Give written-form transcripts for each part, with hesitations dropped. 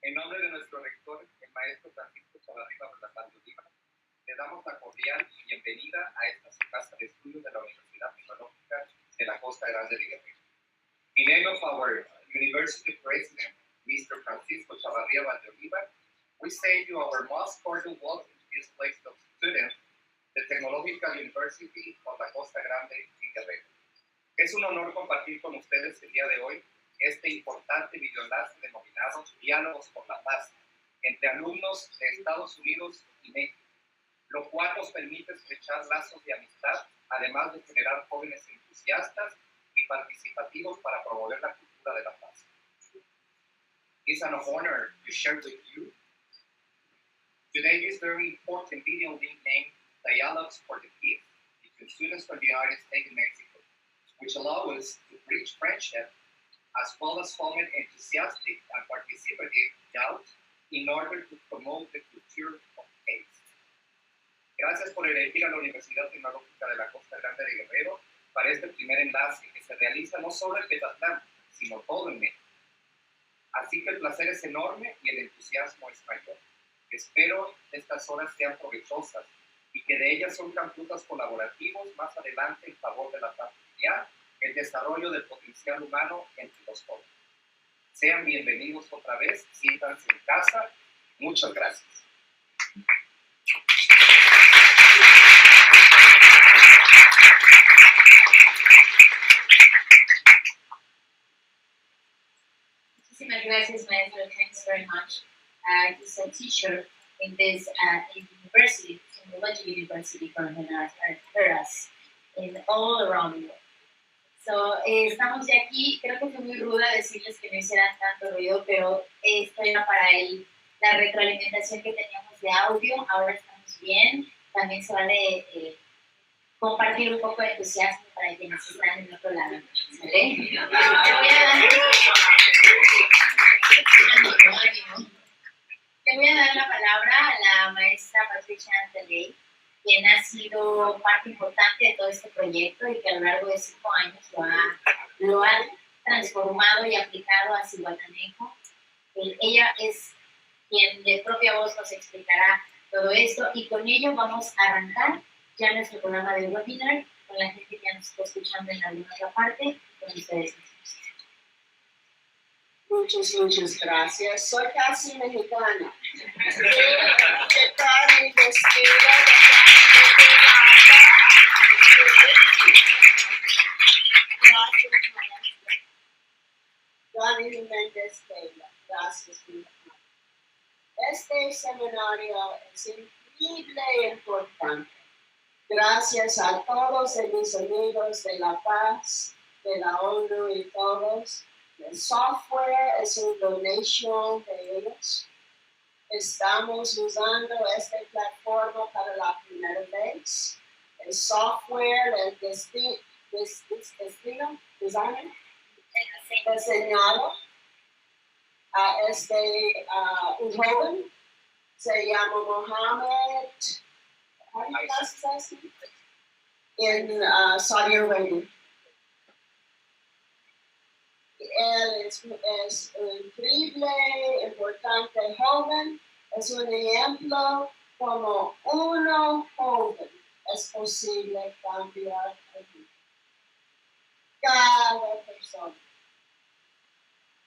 En nombre de nuestro rector, el maestro Francisco Chavarría Valdoliva, le damos la cordial bienvenida a esta su casa de estudios de la Universidad Tecnológica de la Costa Grande de Guerrero. In name of our University President, Mr. Francisco Chavarría Valdoliva, we say you our most cordial welcome to this place of students, the Technological University of la Costa Grande en Guerrero. Es un honor compartir con ustedes el día de hoy este importante videoenlace denominado Diálogos por la Paz entre alumnos de Estados Unidos y México, lo cual nos permite estrechar lazos de amistad, además de generar jóvenes entusiastas y participativos para promover la cultura de la paz. It's an honor to share with you today this very important video link named Dialogues for the Peace between students from the United States and Mexico, which allow us to bridge friendship as well as foment enthusiastic and participative doubt in order to promote the culture of peace. Gracias por elegir a la Universidad Tecnológica de la Costa Grande de Guerrero para este primer enlace que se realiza no solo en Petatlán, sino todo en México. Así que el placer es enorme y el entusiasmo es mayor. Espero que estas horas sean provechosas y que de ellas surjan frutos colaborativos más adelante en favor de la paz mundial, el desarrollo del potencial humano entre los jóvenes. Sean bienvenidos otra vez, siéntanse en casa. Muchas gracias. Muchísimas gracias, maestro. Thanks very much. He's a teacher in this university, Technology University from Honduras, and all around the world. So, estamos ya aquí. Creo que fue muy ruda decirles que no hicieran tanto ruido, pero esto era para la retroalimentación que teníamos de audio. Ahora estamos bien. También se vale compartir un poco de entusiasmo para quienes están en otro lado. ¿Sale? Le voy a dar la palabra a la maestra Patricia Anteley, quien ha sido parte importante de todo este proyecto y que a lo largo de 5 años lo ha transformado y aplicado a Zihuatanejo. Ella es quien de propia voz nos explicará todo esto y con ello vamos a arrancar ya nuestro programa de webinar con la gente que ya nos está escuchando en alguna otra parte con ustedes mismos. Muchas gracias. Soy casi mexicana. ¿Qué tal mi vestida? Gracias, maestra. Dani Jiménez Taylor. Gracias, mi hermano. Este seminario es increíble e importante. Gracias a todos mis amigos de La Paz, de la ONU y todos. El software es una donación de ellos. Estamos usando esta plataforma para la primera vez. El software, el diseñado a un joven, se llama Mohammed, en Saudi Arabia. Él es un increíble, importante joven, es un ejemplo como uno joven es posible cambiar el mundo. Cada persona.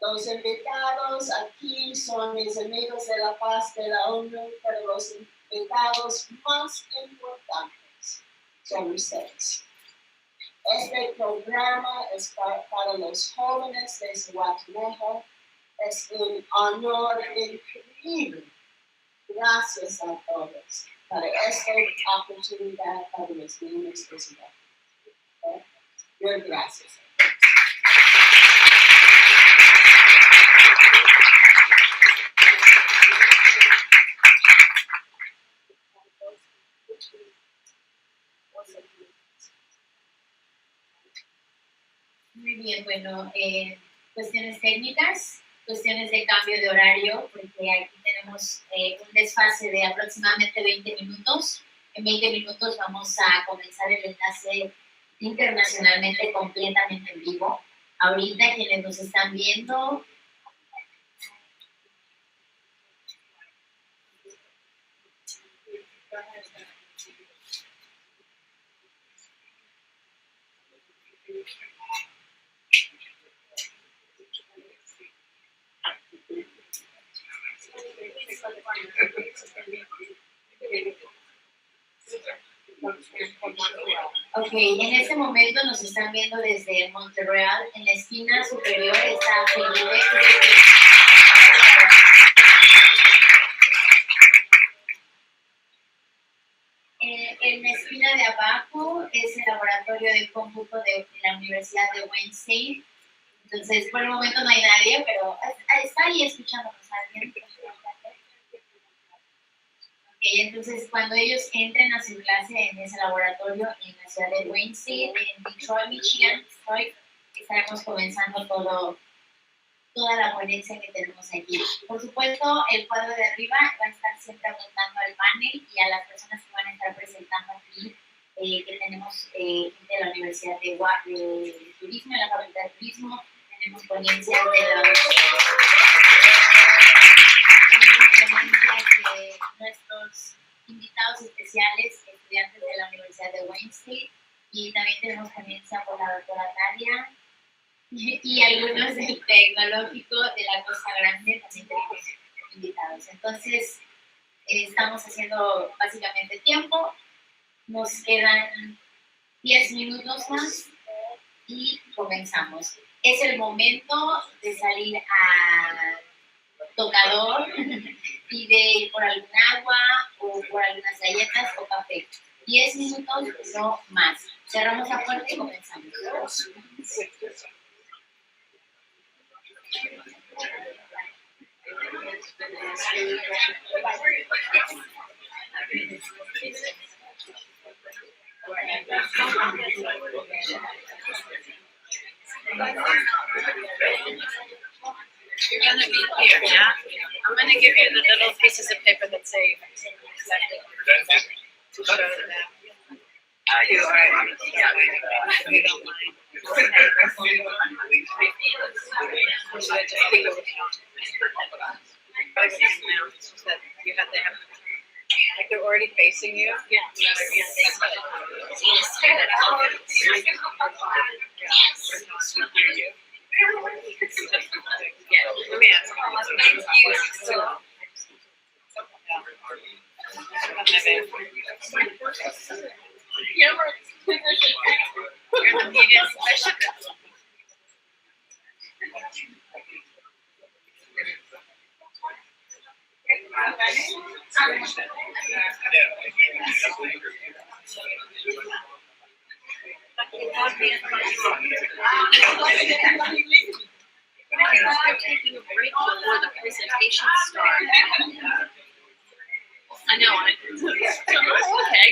Los invitados aquí son mis amigos de la paz de la ONU, pero los invitados más importantes son ustedes. Este programa es para los jóvenes de Zihuatanejo. Es un honor increíble. Gracias a todos para esta oportunidad para los niños de Zihuatanejo. Muchas gracias. Muy bien, bueno, cuestiones técnicas, cuestiones de cambio de horario, porque aquí tenemos un desfase de aproximadamente 20 minutos. En 20 minutos vamos a comenzar el enlace internacionalmente completamente en vivo. Ahorita quienes nos están viendo Ok, en este momento nos están viendo desde Montreal. En la esquina superior está Felipe. En la esquina de abajo es el laboratorio de cómputo de la Universidad de Wayne State. Entonces, por el momento no hay nadie, pero está ahí escuchándonos alguien. Entonces, cuando ellos entren a su clase en ese laboratorio en la ciudad de Wayne State, en Detroit, Michigan, estaremos comenzando toda la ponencia que tenemos aquí. Por supuesto, el cuadro de arriba va a estar siempre apuntando al panel y a las personas que van a estar presentando aquí, que tenemos de la Universidad de Turismo, en la Facultad de Turismo, tenemos ponencias de nuestros invitados especiales, estudiantes de la Universidad de Wayne State, y también tenemos ponencia por la doctora Talia, y algunos del tecnológico de la Costa Grande también tenemos invitados. Entonces, estamos haciendo básicamente tiempo, nos quedan 10 minutos más y comenzamos. Es el momento de salir a tocador y de ir por algún agua o por algunas galletas o café. 10 minutos, no más. Cerramos la puerta y comenzamos. You're going to be here, yeah? I'm going to give you the little pieces of paper that say exactly to show that. You are, yeah, if you don't mind. Should I just take over? That you have to have, like they're already facing you? Yeah. Let me ask you're the media specialist. They're taking a break before the presentation starts. I know. Okay.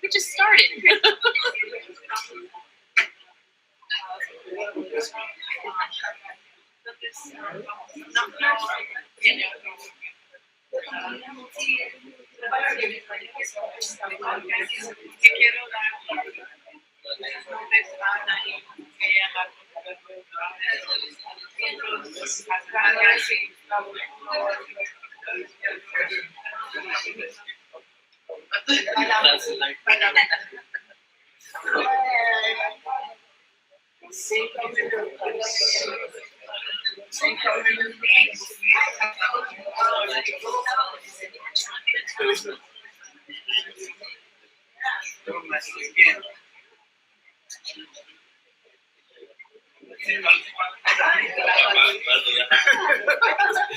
We just started.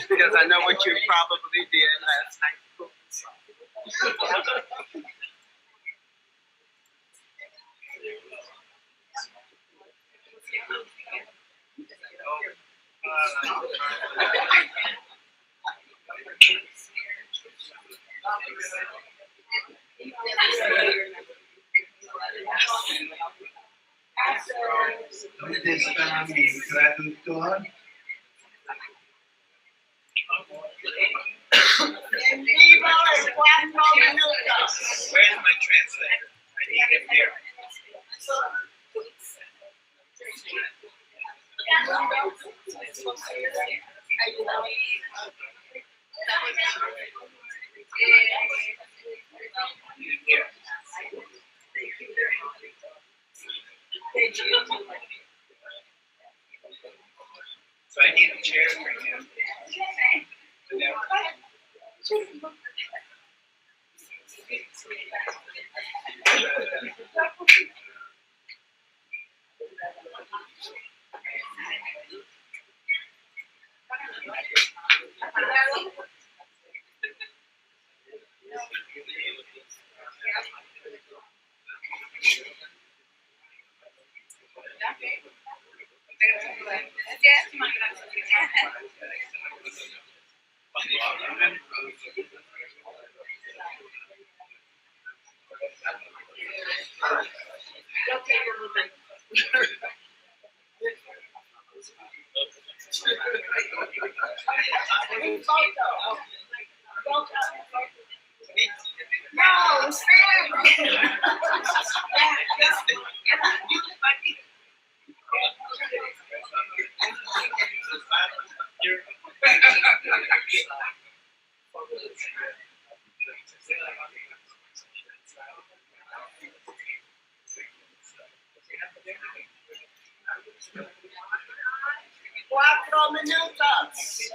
Because I know what you probably did last night. ¿Dónde está mi traductor? Where's my translator? I need him here. So I need a chair for him. No, stand. Cuatro minutos.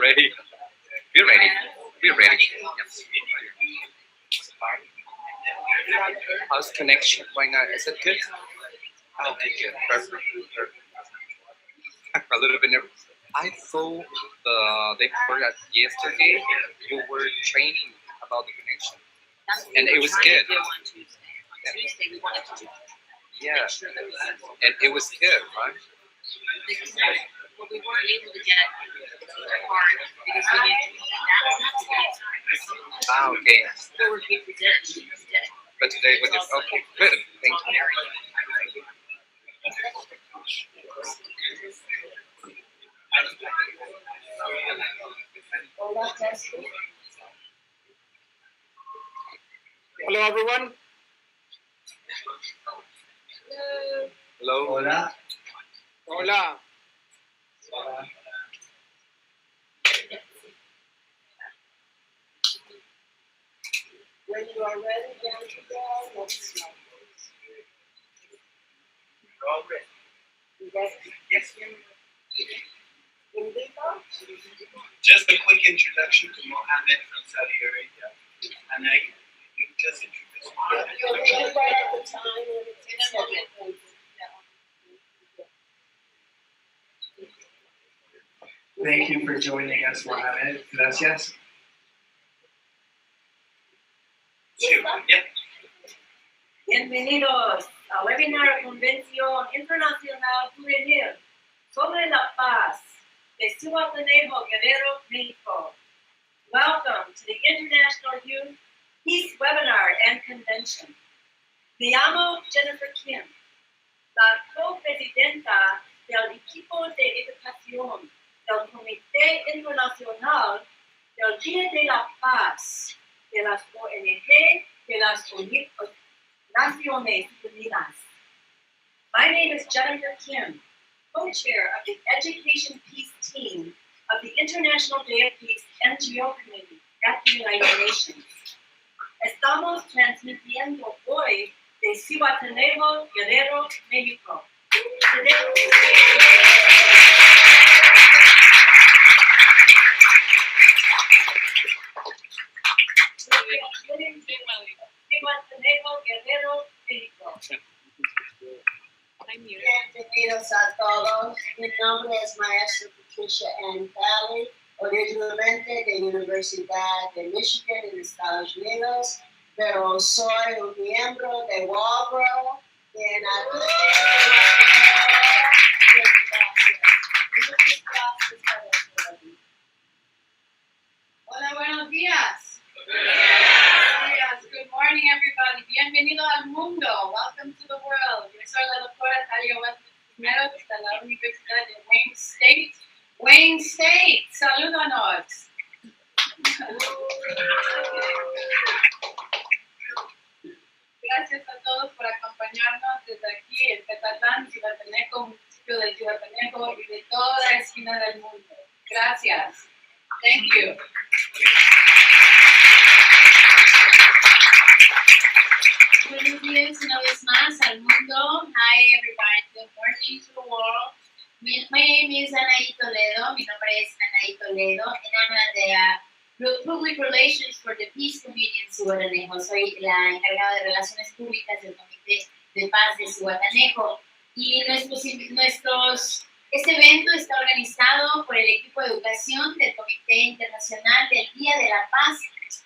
Ready? We're ready. We're ready. How's connection right now? Is it good? Okay, good. Perfect. Perfect. A little bit nervous. I thought the day before that yesterday you were training about the connection. And it was good. On Tuesday we wanted to do Yeah. And it was good, right? well, we weren't able to get the part because we needed to get that one up to get time. Ah, okay. So we did it. But today with this, okay, good. Thank you. Hello, everyone. Hello. Hola. Hola. When you are ready, down to go. Next slide. All ready. You ready? Yes. Indigo? Just a quick introduction to Mohammed from Saudi Arabia. And you just introduced Mohammed. You'll get that at the time when it's scheduled. Thank you for joining us, Mohammed. Gracias. Yeah. Bienvenidos a Webinar Convención Internacional Juvenil sobre la Paz de Zihuatanejo, Guerrero, México. Welcome to the International Youth Peace Webinar and Convention. Me llamo Jennifer Kim, la co-presidenta del equipo de educación del Comité Internacional del Día de la Paz de las ONG de las Naciones Unidas. My name is Jennifer Kim, co-chair of the Education Peace Team of the International Day of Peace NGO Committee at the United Nations. Estamos transmitiendo hoy de Zihuatanejo, Guerrero, México. Zihuatanejo, Guerrero, México. Bienvenidos a todos. Mi nombre es Maestra Patricia Ann Valley, originalmente de Universidad de Michigan en Estados Unidos, pero soy un miembro de Walbro y en Hola, buenos días. Good morning, everybody. Bienvenido al mundo. Welcome to the world. Yo soy la doctora Talia Cisneros de la Universidad de Wayne State. Wayne State, salúdanos. Gracias a todos por acompañarnos desde aquí en Petatán, Zihuatanejo, municipio de Zihuatanejo y de toda la esquina del mundo. Gracias. Thank you. Buenos días una vez más al mundo. Hi everybody. Good morning to the world. My name is Anaí Toledo. Mi nombre es Anaí Toledo. And I'm the Public Relations for the Peace Committee in Zihuatanejo. Soy la encargada de Relaciones Públicas del Comité de Paz de Zihuatanejo. Y este evento está organizado por el equipo de educación del Comité Internacional del Día de la Paz,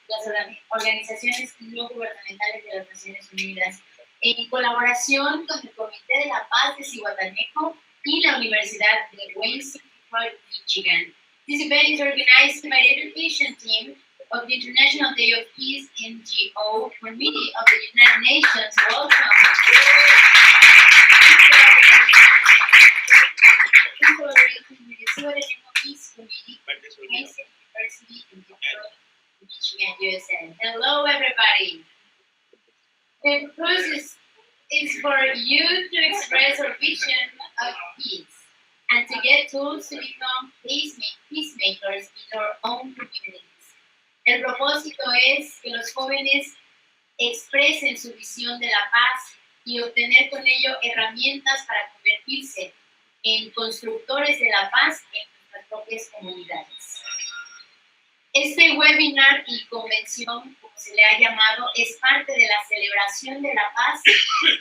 las organizaciones no gubernamentales de las Naciones Unidas, en colaboración con el Comité de la Paz de Zihuatanejo y la Universidad de Wayne State, Michigan. This event is organized by the education team of the International Day of Peace NGO Committee of the United Nations. Welcome. In collaboration with the Zihuatanejo Peace Committee, Wayne State University in Detroit, Michigan, USA. Hello, everybody. The process is for you to express our vision of peace and to get tools to become peacemakers in our own communities. El propósito es que los jóvenes expresen su visión de la paz y obtener con ello herramientas para convertirse en constructores de la paz en nuestras propias comunidades. Este webinar y convención, como se le ha llamado, es parte de la celebración de la paz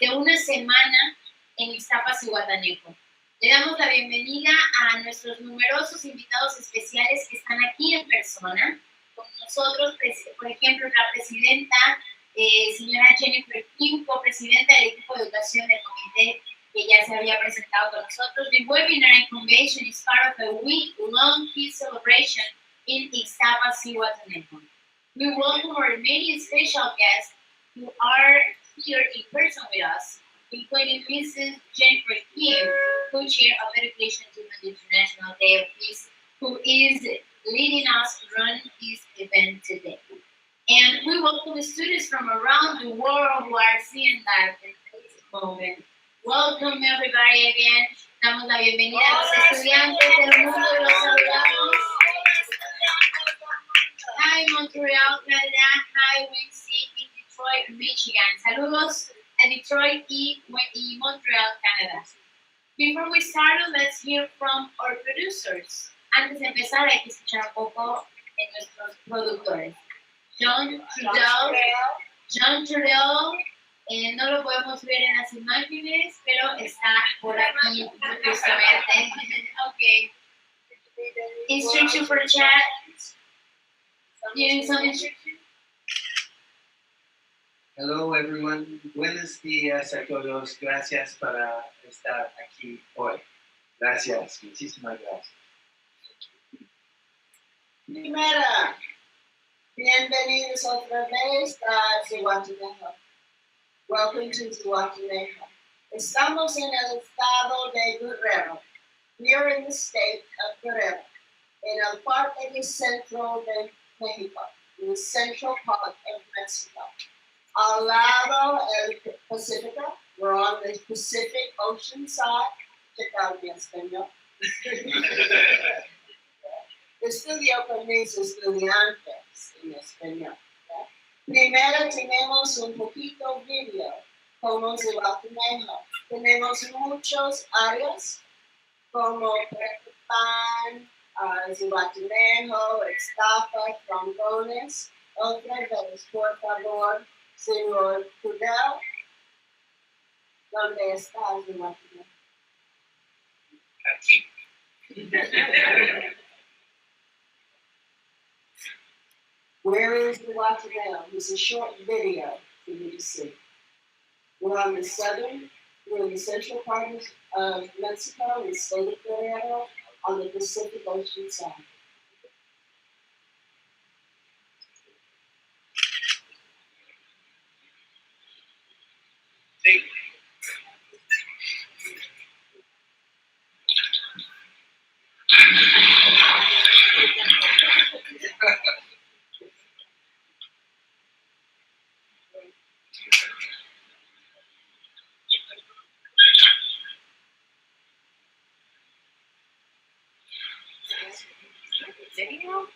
de una semana en Ixtapa, Zihuatanejo. Le damos la bienvenida a nuestros numerosos invitados especiales que están aquí en persona. Con nosotros, por ejemplo, la presidenta, señora Jennifer Kim, copresidenta del equipo de educación del comité, que ya se había presentado con nosotros. The webinar and convention is part of a week-long peace celebration in Ixtapa, Zihuatanejo. We welcome our many special guests who are here in person with us, including Mrs. Jennifer Kim, co-chair of Education Team on the International Day of Peace, who is leading us run this event today. And we we welcome the students from around the world who are seeing that in this moment. Welcome everybody again. Damos la bienvenida a los estudiantes del mundo y los saludamos. Hi Montreal, Canada. Hi Windsor in Detroit, Michigan. Saludos a Detroit y Montreal, Canada. Before we start, let's hear from our producers. Antes de empezar, hay que escuchar un poco de nuestros productores. John Trudell, no lo podemos ver en las imágenes, pero está por aquí justamente. Okay. Instruction for chat. Hello everyone. Buenos días a todos. Gracias para estar aquí hoy. Gracias. Muchísimas gracias. Primera, bienvenidos otra vez a Zihuatanejo. Welcome to Zihuatanejo. Estamos en el estado de Guerrero. We are in the state of Guerrero, en el parte del centro de México, in the central part of Mexico. Al lado el Pacífico, we're on the Pacific Ocean side. Check out mi español. Estudio con mis estudiantes en español. Primero tenemos un poquito video como Zihuatanejo. Tenemos muchas áreas como pan, Zihuatanejo, Ixtapa, trombones. Otra vez, por favor, señor Trudell, ¿dónde está Zihuatanejo? Aquí. Where is the Zihuatanejo? It's a short video for you to see. We're on the central part of Mexico, in the state of Guerrero, on the Pacific Ocean side. Take Video?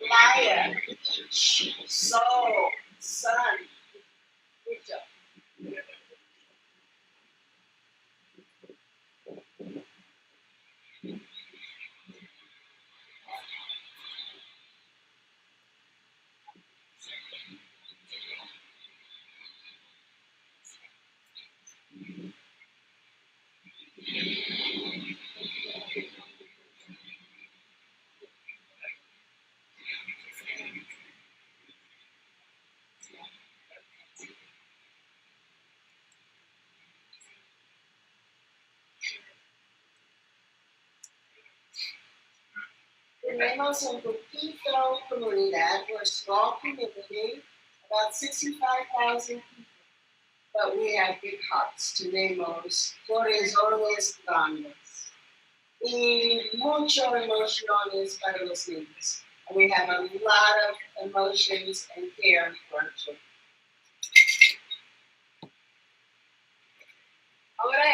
Fire, soul, sun. Good job. Tenemos un poquito comunidad, we're a small community, about 65,000 people, but we have big hearts. Tenemos corazones grandes y mucho emociones para los niños. And we have a lot of emotions and care for our children. Ahora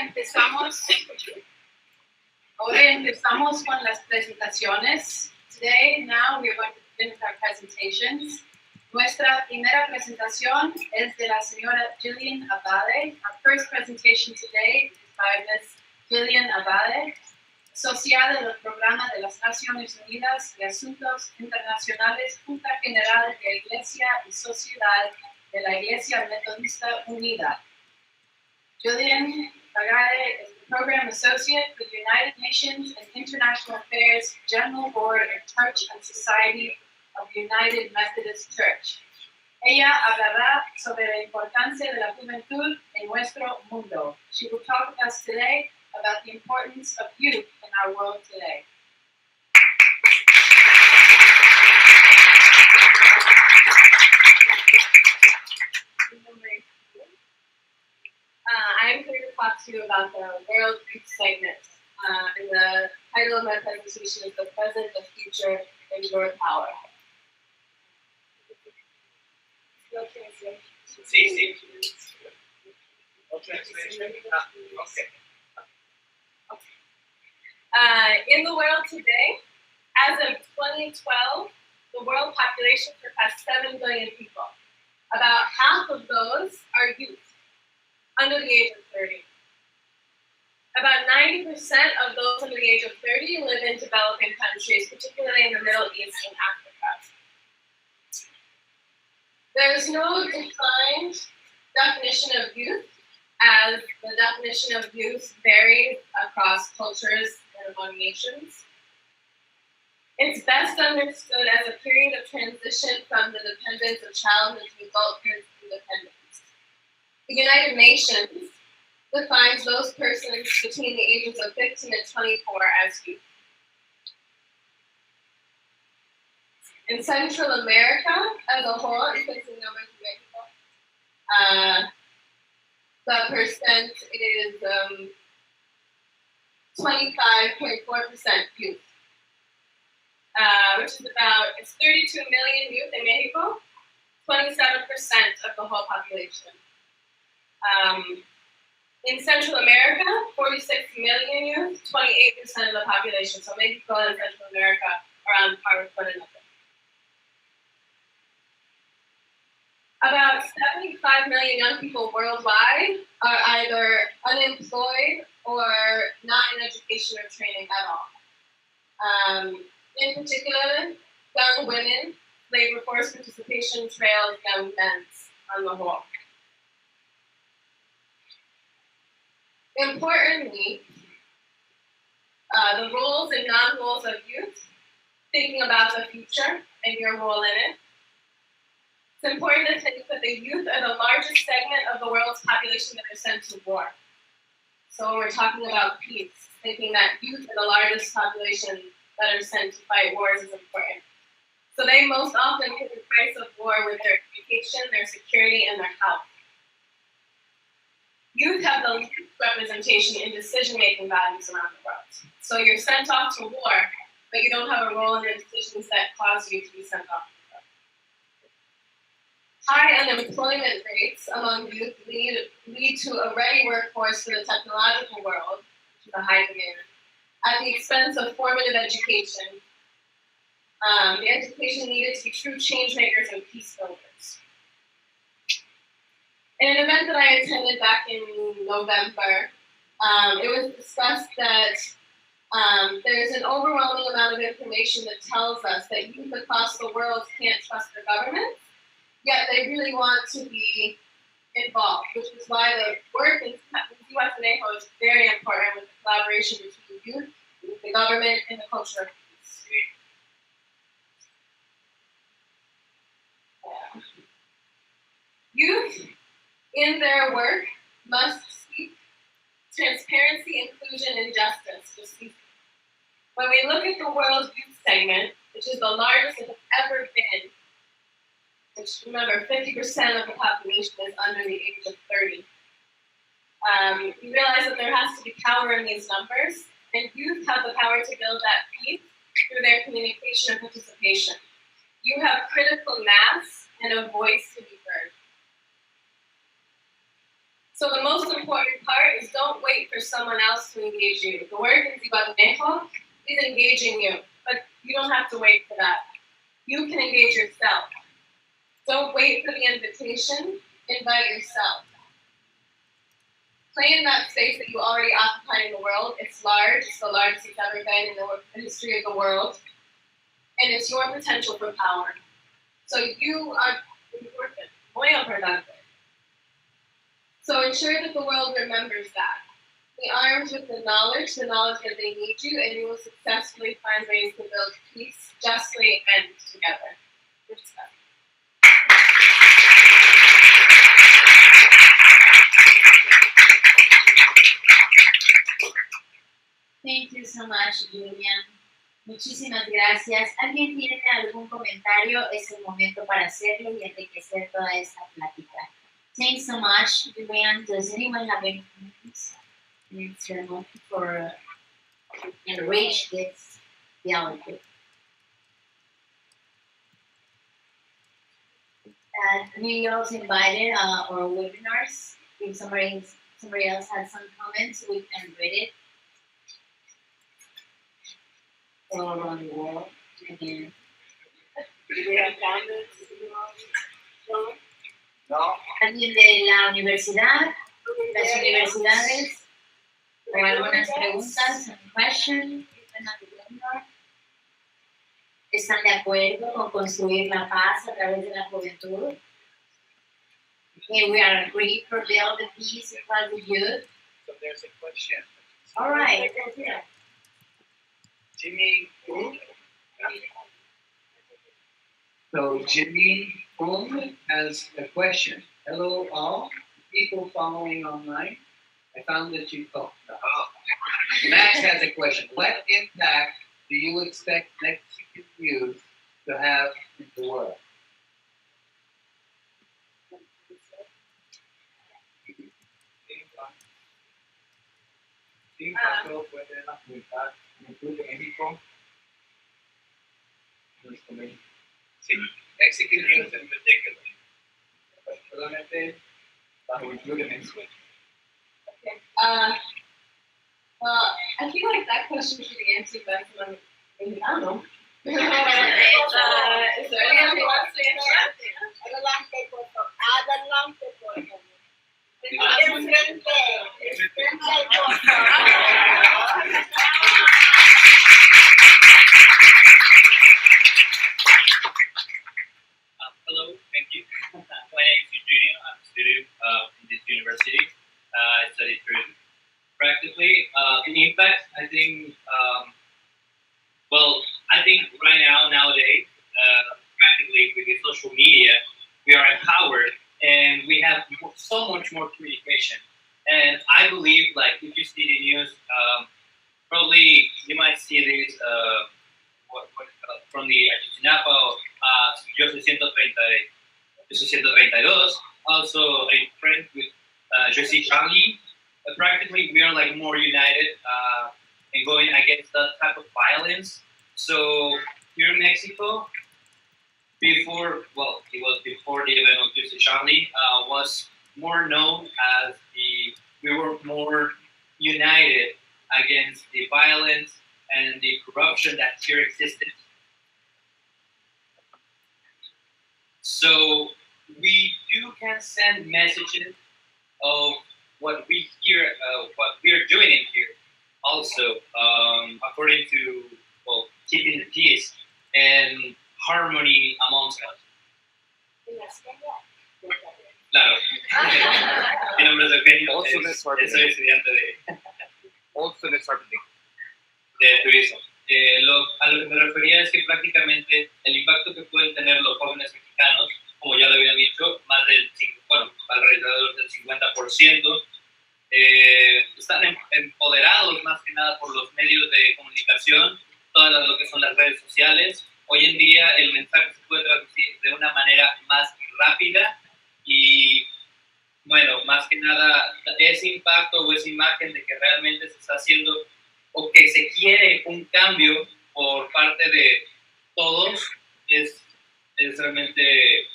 empezamos con las presentaciones. Today, now we're going to finish our presentations. Nuestra primera presentación es de la señora Jillian Abade. Our first presentation today is by Ms. Jillian Abade, asociada del Programa de las Naciones Unidas de Asuntos Internacionales, Junta General de Iglesia y Sociedad de la Iglesia Metodista Unida. Jillian Abade is Program Associate for the United Nations and International Affairs General Board of Church and Society of the United Methodist Church. Ella hablará sobre la importancia de la juventud en nuestro mundo. She will talk with us today about the importance of youth in our world today. I'm here to talk to you about the World Youth Segment. And the title of my presentation is The Present, the Future, and Your Power. Sí, sí. No translation? Okay. In the world today, as of 2012, the world population surpassed 7 billion people. About half of those are youth, under the age of 30. About 90% of those under the age of 30 live in developing countries, particularly in the Middle East and Africa. There is no defined definition of youth, as the definition of youth varies across cultures and among nations. It's best understood as a period of transition from the dependence of childhood to adulthood independence. The United Nations defines those persons between the ages of 15 and 24 as youth. In Central America as a whole, you can see numbers in Mexico. The percent is 25.4% youth, which is it's 32 million youth in Mexico, 27% of the whole population. In Central America, 46 million youth, 28% of the population. So Mexico and Central America are on par with one another. About 75 million young people worldwide are either unemployed or not in education or training at all. In particular, young women, labor force participation trails young men on the whole. Importantly, the roles and non-roles of youth, thinking about the future and your role in it. It's important to think that the youth are the largest segment of the world's population that are sent to war. So when we're talking about peace, thinking that youth are the largest population that are sent to fight wars is important. So they most often pay the price of war with their education, their security, and their health. Youth have the least representation in decision-making bodies around the world. So you're sent off to war, but you don't have a role in the decisions that cause you to be sent off. High unemployment rates among youth lead to a ready workforce for the technological world, which is a high demand, at the expense of formative education. The education needed to be true change makers and peace builders. In an event that I attended back in November, it was discussed that there's an overwhelming amount of information that tells us that youth across the world can't trust their government, yet they really want to be involved, which is why the work in Zihuatanejo is very important with the collaboration between youth, the government, and the culture of peace. Yeah. Youth, in their work, must seek transparency, inclusion, and justice. When we look at the World Youth Segment, which is the largest it has ever been, which remember 50% of the population is under the age of 30, we realize that there has to be power in these numbers, and youth have the power to build that peace through their communication and participation. You have critical mass and a voice to be heard. So the most important part is don't wait for someone else to engage you. The work in Zihuatanejo is engaging you, but you don't have to wait for that. You can engage yourself. Don't wait for the invitation, invite yourself. Play in that space that you already occupy in the world. It's large, it's the largest it's ever been in the history of the world. And it's your potential for power. So you are important, muy importante. So ensure that the world remembers that. Be armed with the knowledge that they need you, and you will successfully find ways to build peace justly and together. Thank you so much, Julian. Muchísimas gracias. ¿Alguien tiene algún comentario? Es el momento para hacerlo y enriquecer toda esta plática. Thanks so much, Julian. Does anyone have any comments? It's a moment for enrich this dialogue. We also invited our webinars. If somebody else has some comments, we can read it. All around the world. Again. Do we have comments? No. Alguien de la universidad, las universidades, o algunas preguntas, any question, ¿están de acuerdo con construir la paz a través de la juventud? Okay, we are agreed for build the peace across the youth. So there's a question. All right. Jimmy, So Jimmy Hong has a question. Hello all, people following online. I found that you thought. Max has a question. What impact do you expect Mexican youth to have in the world? ¿Qué impacto puede afectar en México? Sí, Mexican youth in particular. Particularmente bajo el club de México. Okay. Well, I feel like that question should be answered by someone in Milano. Is there anyone who wants to answer? Adelante, por favor. Adelante, por favor. Enfrente, por favor. Hello, thank you. My name is Eugenio. I'm a student in this university. I study tourism. Practically, the impact, I think, I think right now, nowadays, practically with the social media, we are empowered and we have so much more communication. And I believe, like, if you see the news, probably you might see this from the Ayotzinapa, Yo 632, also a friend with Jesse Charlie. Practically, we are like more united and going against that type of violence. So here in Mexico, it was before the event of Jesse Charlie, was more known as we were more united against the violence and the corruption that here existed. So we can send messages of what we hear, what we're doing in here, also according to keeping the peace and harmony amongst us. Claro. Mi nombre es Eugenio. Soy estudiante de turismo. A lo que me refería es que prácticamente el impacto que pueden tener los jóvenes mexicanos, como ya lo habían dicho, alrededor del 50%, están empoderados más que nada por los medios de comunicación, todas lo que son las redes sociales. Hoy en día el mensaje se puede traducir de una manera más rápida y, bueno, más que nada ese impacto o esa imagen de que realmente se está haciendo o que se quiere un cambio por parte de todos es realmente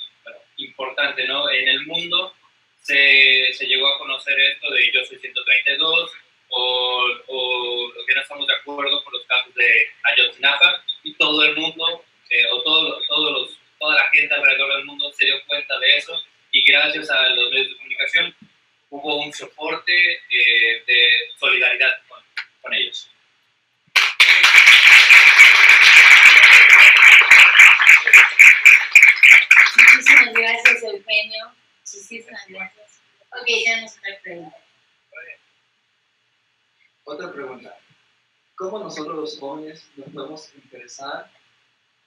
importante, ¿no? En el mundo se llegó a conocer esto de Yo 632 o lo que no estamos de acuerdo con los casos de Ayotzinapa y todo el mundo toda la gente alrededor del mundo se dio cuenta de eso y gracias a los medios de comunicación hubo un soporte de solidaridad con ellos. Muchísimas gracias, Eugenio. Muchísimas gracias. Ok, tenemos otra pregunta. Otra pregunta. ¿Cómo nosotros los jóvenes nos podemos interesar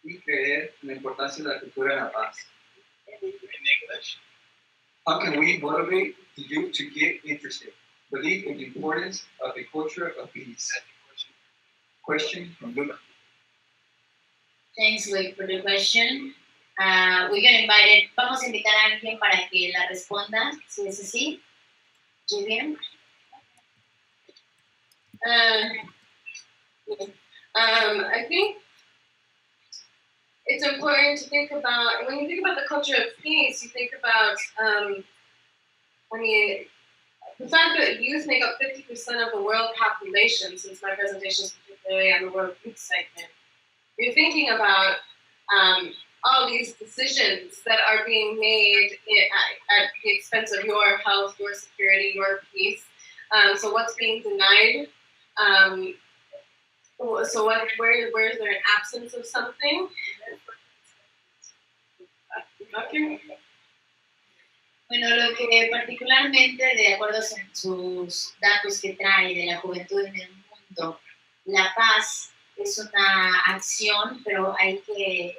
y creer en la importancia de la cultura de la paz? In English, How can we motivate the youth to get interested, believe in the importance of a culture of peace? Question from Luca. Thanks, Luke, for the question. We're going to invite it. Vamos a invitar a alguien para que la responda, si es así. Julian? I think it's important to think about, when you think about the culture of peace, you think about, the fact that youth make up 50% of the world population, since my presentation is particularly on the World Peace segment. You're thinking about all these decisions that are being made at the expense of your health, your security, your peace. So what's being denied? So where is there an absence of something? Okay. Bueno, lo que particularmente, de acuerdo a sus datos que trae de la juventud en el mundo, la paz es una acción, pero hay que...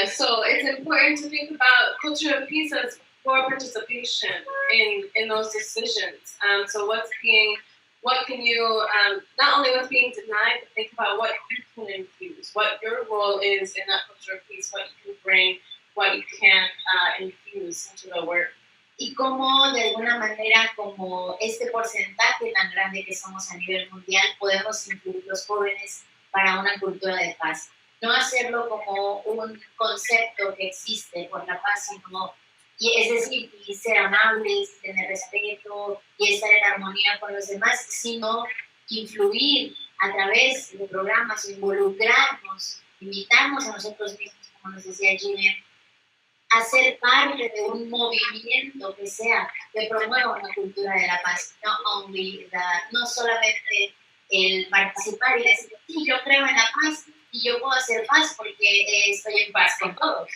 So it's important to think about culture of peace as for participation in those decisions. So what can you, not only what's being denied, but think about what you can infuse, what your role is in that culture of peace, what you can bring, what you can infuse into the work. Y cómo, de alguna manera, como este porcentaje tan grande que somos a nivel mundial, podemos incluir los jóvenes para una cultura de paz. No hacerlo como un concepto que existe por la paz, sino, y es decir, y ser amables, tener respeto y estar en armonía con los demás, sino influir a través de programas, involucrarnos, invitarnos a nosotros mismos, como nos decía Gillian, a ser parte de un movimiento que sea, que promueva una cultura de la paz. No solamente el participar y decir, sí, yo creo en la paz y yo puedo hacer paz porque estoy en paz con todos.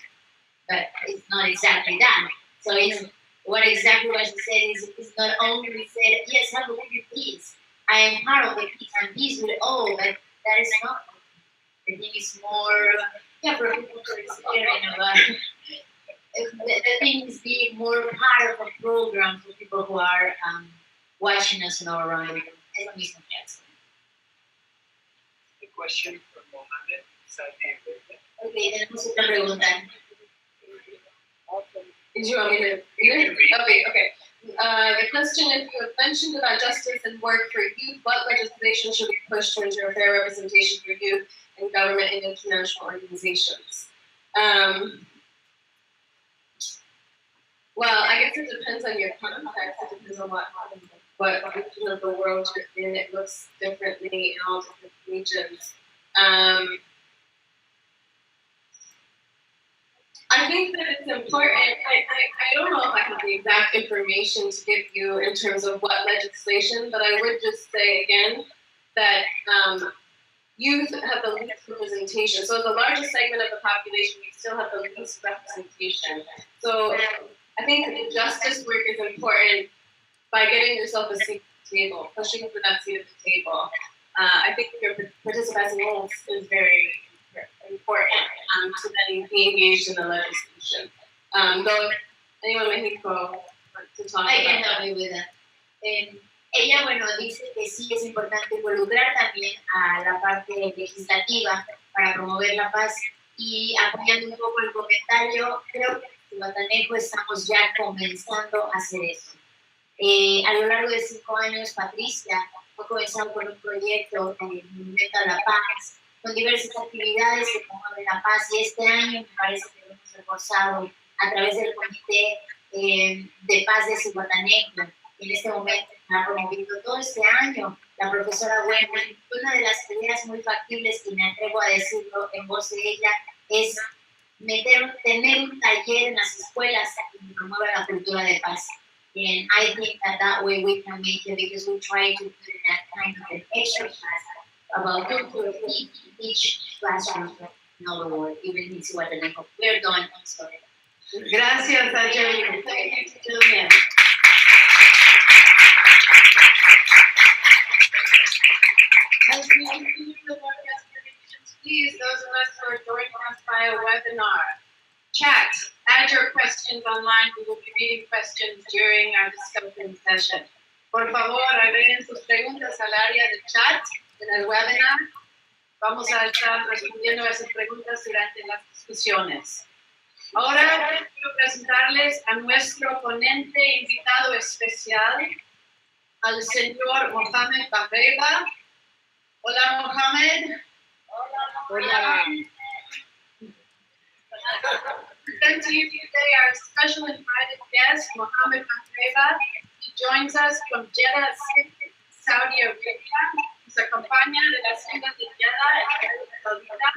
But it's not exactly that. So what exactly what she said is not only said, yes, I believe in peace. I am part of the peace and peace with all, but that is not. I think it's more, for people to experience about the thing is being more part of a program for people who are watching us and all around the world. Es lo mismo que hace. The question from Mohammed, Saudi Arabia. Ok, tenemos otra pregunta. Did you want me to read it? Okay. The question is, you have mentioned about justice and work for youth. What legislation should be pushed to ensure fair representation for youth in government and international organizations? Well, I guess it depends on your context. It depends on what region of the world you're in. It looks differently in all different regions. I think that it's important. I don't know if I have the exact information to give you in terms of what legislation, but I would just say again that youth have the least representation. So the largest segment of the population, we still have the least representation. So I think justice work is important by getting yourself a seat at the table, pushing for that seat at the table. I think your participation is very important to then be engaged in the legislation. Though anyone in Mexico wants to talk I about can help you with that. Ella, bueno, dice que sí es importante involucrar también a la parte legislativa para promover la paz y apoyando un poco el comentario, creo que en Guatanejo estamos ya comenzando a hacer eso. A lo largo de 5 años, Patricia ha comenzado con un proyecto de Movimiento a la Paz, con diversas actividades que promueven la paz, y este año me parece que lo hemos reforzado a través del Comité de Paz de Guatanejo. En este momento ha promovido todo este año la profesora Wendy. Una de las ideas muy factibles, y me atrevo a decirlo en voz de ella, es tener un taller en las escuelas que promueva la cultura de paz. And I think that way we can make it, because we try to put in that kind of an exercise about culture of peace in each classroom in all the world, even in Guatemala. We're done. I'm sorry. Gracias a Julian. Thank you, Julian. online, we will be reading questions during our discussion session. Por favor, agreguen sus preguntas al área de chat en el webinar. Vamos a estar respondiendo a esas preguntas durante las discusiones. Ahora quiero presentarles a nuestro ponente invitado especial, al señor Mohamed Barrera. Hola, Mohamed. Hola. Present to you today our special invited guest, Mohamed Barrera. He joins us from Jeddah City, Saudi Arabia. Nos acompaña de las islas de Jeddah, en Arabia Saudita.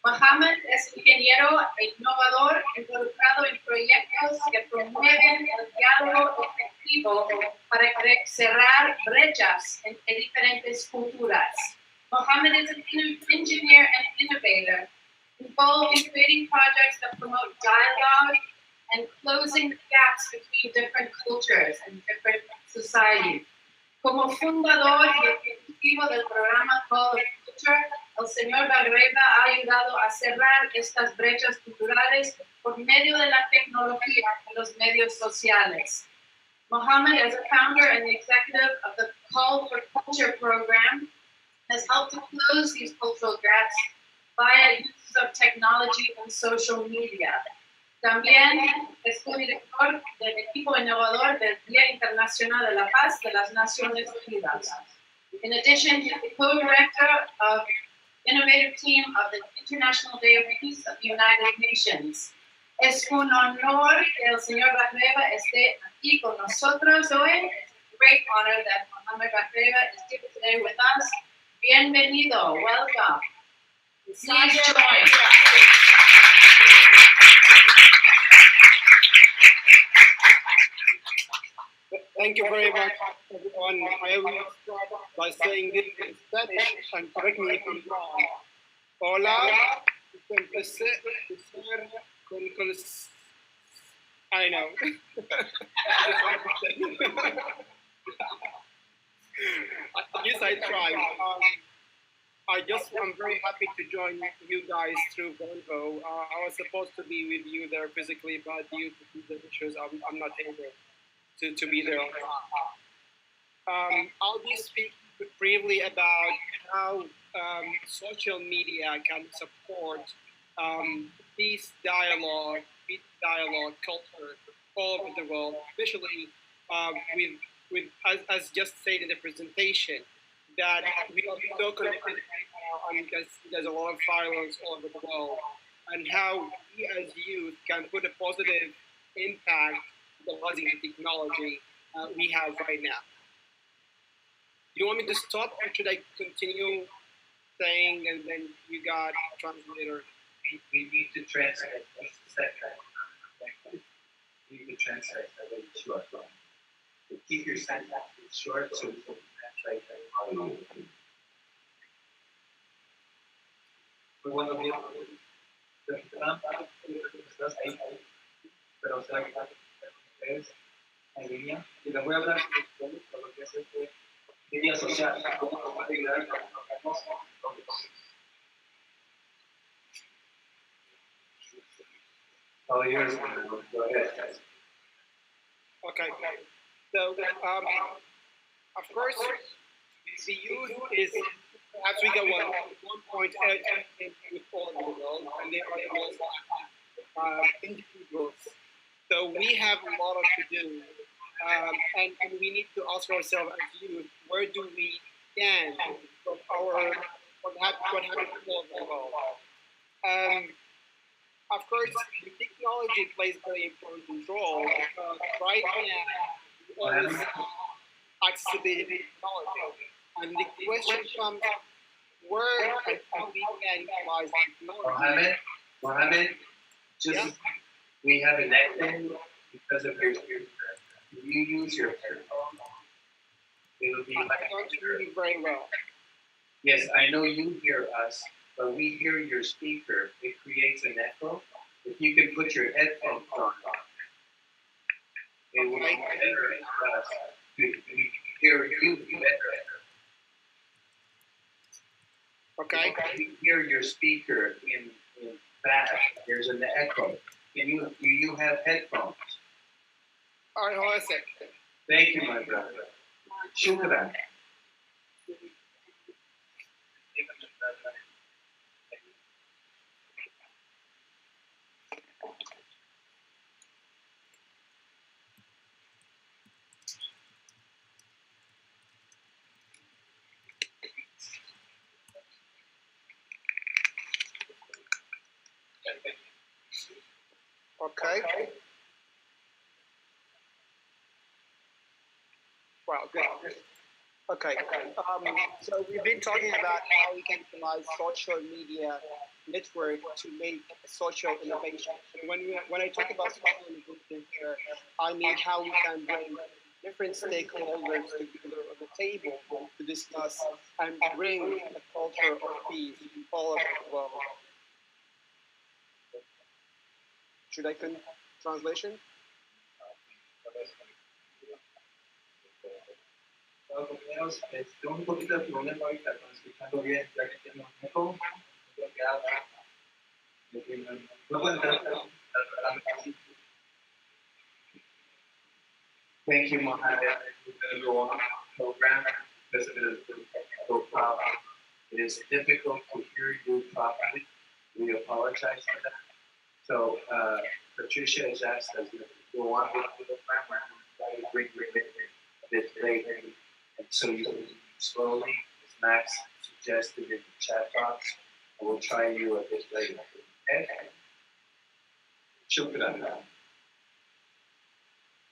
Mohamed es ingeniero e innovador involucrado en proyectos que promueven el diálogo efectivo para cerrar brechas entre diferentes culturas. Mohamed is an engineer and innovator involved in creating projects that promote dialogue and closing the gaps between different cultures and different societies. Como fundador y ejecutivo del programa Call of Culture, el señor Barrera ha ayudado a cerrar estas brechas culturales por medio de la tecnología y los medios sociales. Mohamed, as a founder and the executive of the Call for Culture program, has helped to close these cultural gaps via use of technology and social media. También es co-director del equipo innovador del Día Internacional de la Paz de las Naciones Unidas. In addition, he is the co-director of the innovative team of the International Day of Peace of the United Nations. Es un honor que el señor Barrera esté aquí con nosotros hoy. It's a great honor that Mohamed Barrera is here today with us. Bienvenido, welcome. Please join. Thank you very much, everyone. I will start by saying this in Spanish and correct me if I'm wrong. Hola, empecé con I know. Yes, I tried. I'm very happy to join you guys through Vonvo. I was supposed to be with you there physically, but due to the issues, I'm not able to be there on time. I'll be speaking briefly about how social media can support peace dialogue culture all over the world, especially with as just said in the presentation, that we are so connected now, and there's a lot of violence all over the world, and how we as youth can put a positive impact utilizing the technology we have right now. You want me to stop, or should I continue saying, and then you got a translator? We need to translate. What's the second? We need to translate that really short. Keep your sentences short so we can translate that. Muy buenos días. Estás ahí, pero será que ustedes en línea y les voy a hablar sobre lo que es media social, cómo nos puede ayudar a enfocarnos donde all yours. Go ahead, guys. Okay. So, of course, the youth is, as we go on, 1.8 with all over the world, and they are the most individuals. So we have a lot to do, and we need to ask ourselves as youth, where do we stand from our what happened all over the world? Of course, the technology plays a very important role. Right now, we always have accessibility to technology. And the question comes, where and how we can utilize technology? Mohammed, just we have an echo because of your you use your phone. It will be I don't hear you very well. Yes, I know you hear us, but we hear your speaker. It creates an echo. If you can put your headphones on, it will be better for us. We hear you better. Okay. We hear your speaker in back. There's an echo. you have headphones? All right, hold on a sec. Thank you, my brother. Shukran. Okay. Wow, good. Okay. So we've been talking about how we can utilize social media network to make social innovation. When I talk about social innovation here, I mean how we can bring different stakeholders together on the table to discuss and bring a culture of peace all over the world. Should I translation? Compañeros, tengo un poquito de problema ahorita con escuchando bien, ya que tengo un eco, creo que habla. No puedo entrar. Thank you, Mohammed. We're going to go on program because it is so proud. It is difficult to hear you properly. We apologize for that. So Patricia has asked us to go on with the program and try to bring this later. And so you slowly, as Max suggested in the chat box, I will try you a bit later. Okay? Shukran.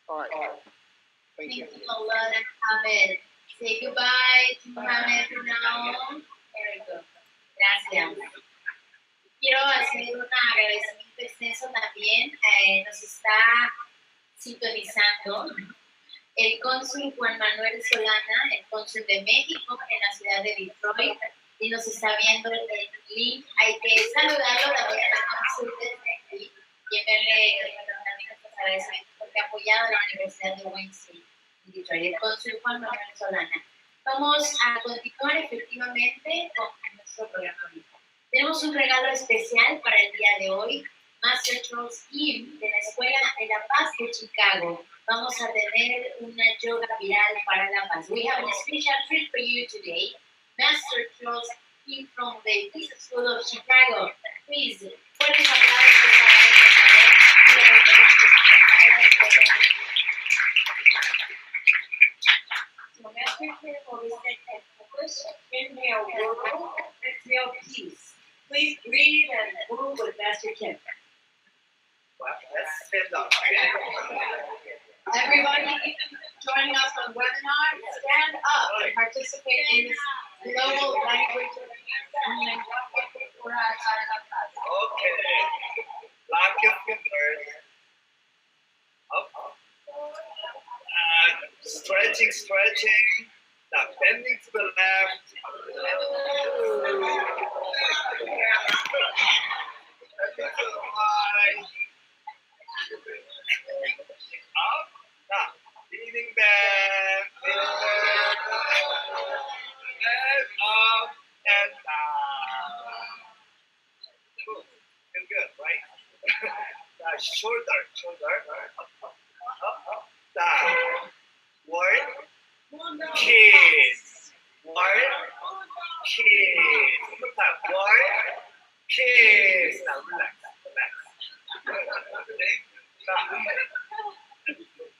All right. Thank you. Thank you, Mohammed. Say goodbye to Mohammed now. There we go. Gracias. Quiero hacer un agradecimiento extenso también. Nos está sintonizando el cónsul Juan Manuel Solana, el cónsul de México en la ciudad de Detroit, y nos está viendo el link. Hay que saludarlo también al cónsul desde aquí y enviarle también nuestros agradecimientos porque ha apoyado a la Universidad de Wednesday en Detroit, el cónsul Juan Manuel Solana. Vamos a continuar efectivamente con nuestro programa. Tenemos un regalo especial para el día de hoy. Master Charles Kim de la Escuela de la Paz de Chicago. Vamos a tener una yoga viral para la paz. We have a special treat for you today. Master Charles Kim from the Peace School of Chicago. Please, fuertes aplausos para so Master Kim will be saying first inhale world, exhale peace. Please breathe and move with Master Kim. Everybody joining us on webinar, stand up and participate in this global language of peace. Okay. Lock your fingers. Up. Stretching. Now bending to the left. Bending to the right. Up. Now leaning back. And up and down. Feel good, right? Shoulder. Up, down. Word. Kiss. Word. Kiss. One more time. Word. Kiss. Now relax.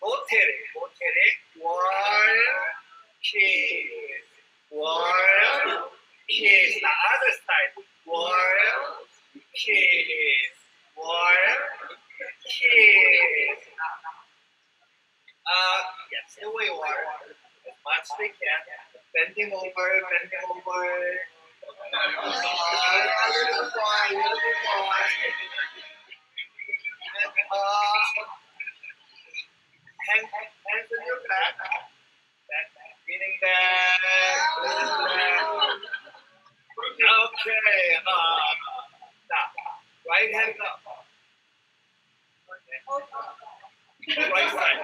Rotate. Word. Kiss. Word. Kiss. Now other side. Word. Kiss. Word. Kiss. Yes, here we are. As much as we can. Bending over. A little more. And hands on your back. Leaning back. Okay. Now, right hand up. Right side.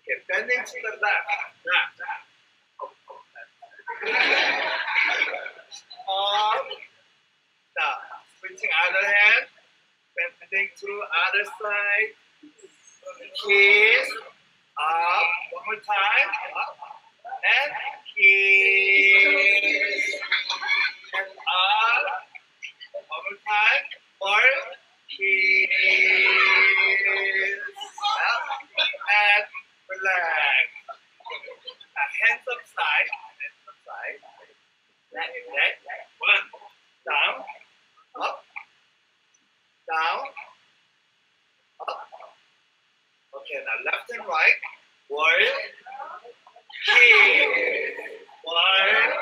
Okay, bending to the left. Now, switching other hand. Bend And then to other side. Kiss. Up. One more time. Up. And kiss. And up. One more time. More. Kiss. Up. And relax. Hands up side. Hands up side. Neck. One. Down. Up. Down. Up. Okay, now left and right. One. Kiss. One.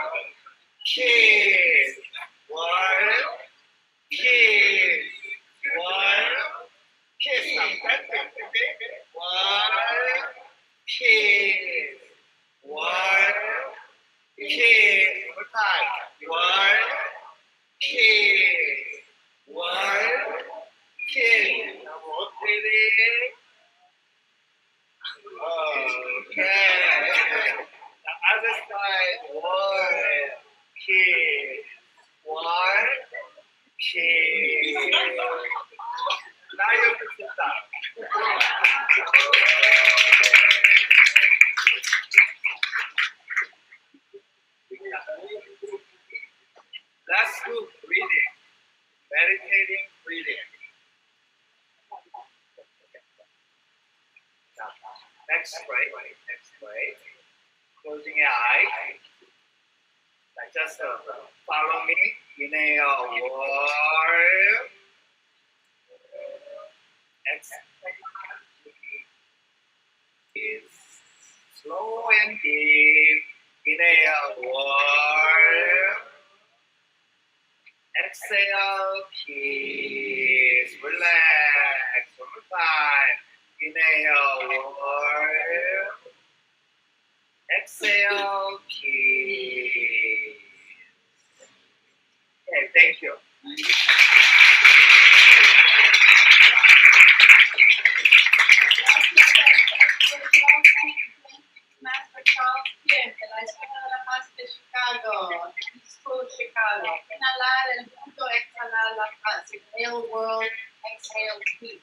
Kiss. One. Kiss. One. Kiss. Now that's it. One. Kiss. One. Kiss. One time. One. Kiss. One. Kiss. Now rotating. Okay. The other side. One. Kiss. One. Kiss. Now you can sit down. Let's do breathing. Meditating breathing. Now, next break. Closing your eye. Now just follow me. Inhale, one. Exhale. Is slow and deep. Inhale, one. Exhale, kiss. Relax. One more time. Inhale, one. Exhale, kiss. Okay, thank you. Master Charles Kim, de la Escuela de la Paz de Chicago, East Coast, Chicago. Inhalar el mundo, exhalar la paz. Inhale world, exhale peace.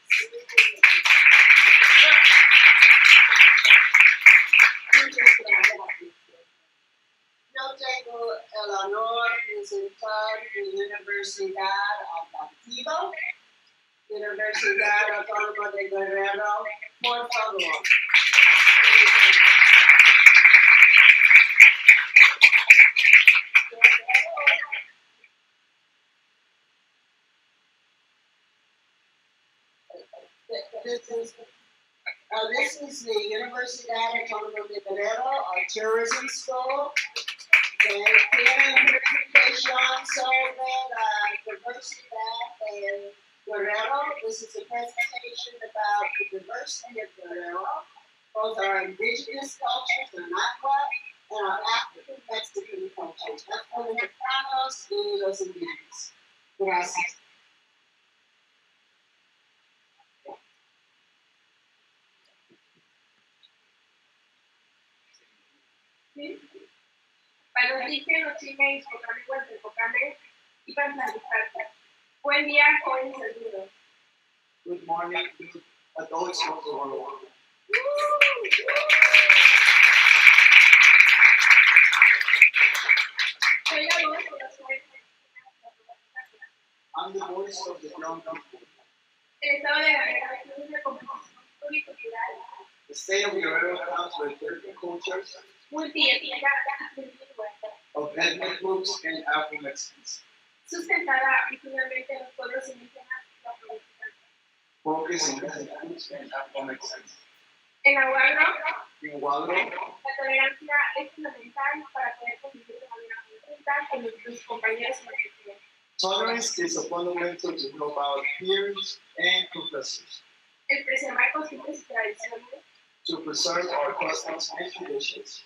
Yo tengo el honor de presentar la Universidad Atractiva, Universidad Autónoma de Guerrero, por favor. This is the Universidad Autónoma de Guerrero, our tourism school. Tienen presentación sobre la diversidad en Guerrero. This is a presentation about the diversity of Guerrero, both our indigenous cultures, the Nahua, and our African-Mexican cultures. Los mexicanos y los indígenas. Gracias. Para los indígenas, chimeis, cocameguas, cocame, y para platicar. Buen día, jóvenes saludos. Good morning to adults of the world. Soy la voz de los jóvenes. I'm the voice of the young people. El estado de Guerrero es una composición pluricultural, The state of Guerrero comes with different cultures multiétnica y of ethnic groups and Afro-Mexicans, sustentada originalmente en los pueblos indígenas y afromexicanos. focusing on groups and Afro-Mexicans. En Aguardo, In Waldo, la tolerancia es fundamental para poder convivir de manera conjunta con nuestros compañeros y maestros. tolerance is a fundamental to help our peers and professors, El preservar costumbres y tradiciones to preserve our customs and traditions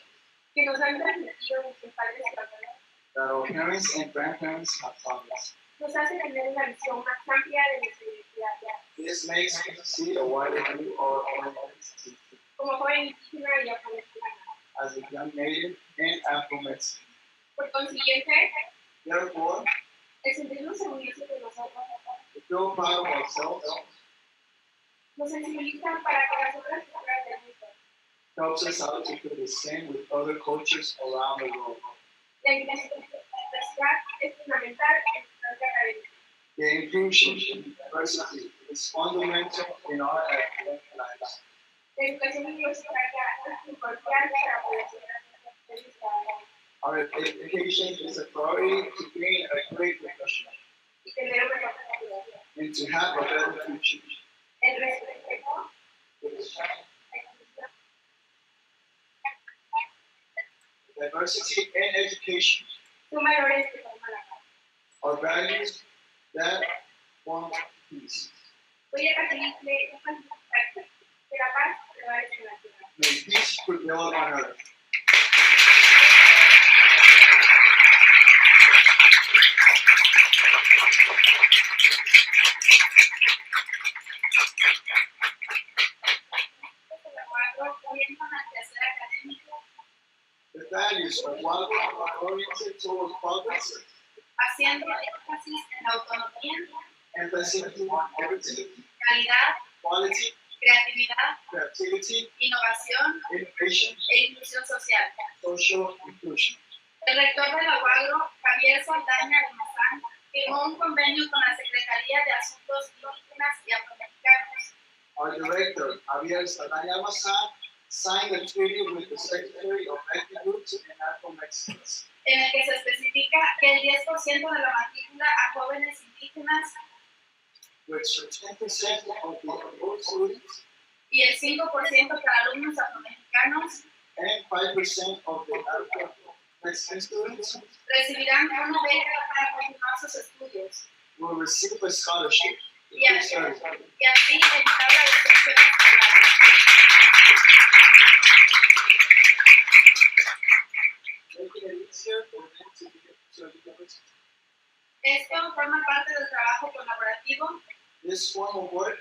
que nos han transmitido nuestros padres y abuelos, that our parents and grandparents have taught us. nos hace tener una visión más amplia de nuestra identidad. This makes us see a wider view of our own identity Como joven indígena y afromexicana. as a young native and Afro-Mexican. Por consiguiente, Therefore, el sentirnos orgullosos de nosotros the feel proud of ourselves. Nos sensibiliza para que las otras culturas del mundo. Helps us out to feel the same with other cultures around the world. La diversidad es fundamental en nuestra académica. The inclusion and diversity is fundamental in our academic lives. La educación universitaria es primordial para poder ser académica. Our education is a priority to gain a great profession Y tener una mejor calidad. and to have a better future. El respeto, Diversity and education son valores que forman la paz. are values that want peace. Voy a pedirle un práctico que la paz prevalecer en la tierra. May peace prevail on earth. The values of one are oriented towards progress, Haciendo énfasis en la autonomía, emphasizing on equity, calidad, quality, creatividad, creativity, innovación innovation, e inclusión social. social inclusion. El rector de la UAGRO, Javier Saldaña Almazán, firmó un convenio con la Secretaría de Asuntos Indígenas y Afromexicanos, Our director, Javier Saldaña Almazán, signed a treaty with the Secretary of Ethnic Groups and Afro-Mexicans, en el que se especifica que el 10% de la matrícula a jóvenes indígenas which 10% of the enrolled students y el 5% para alumnos afromexicanos and 5% of the Afro-Mexican students recibirán una beca para continuar sus estudios will receive a scholarship. y así evitar la deserción escolar. Making it easier for them to get to university. Esto forma parte del trabajo colaborativo This form of work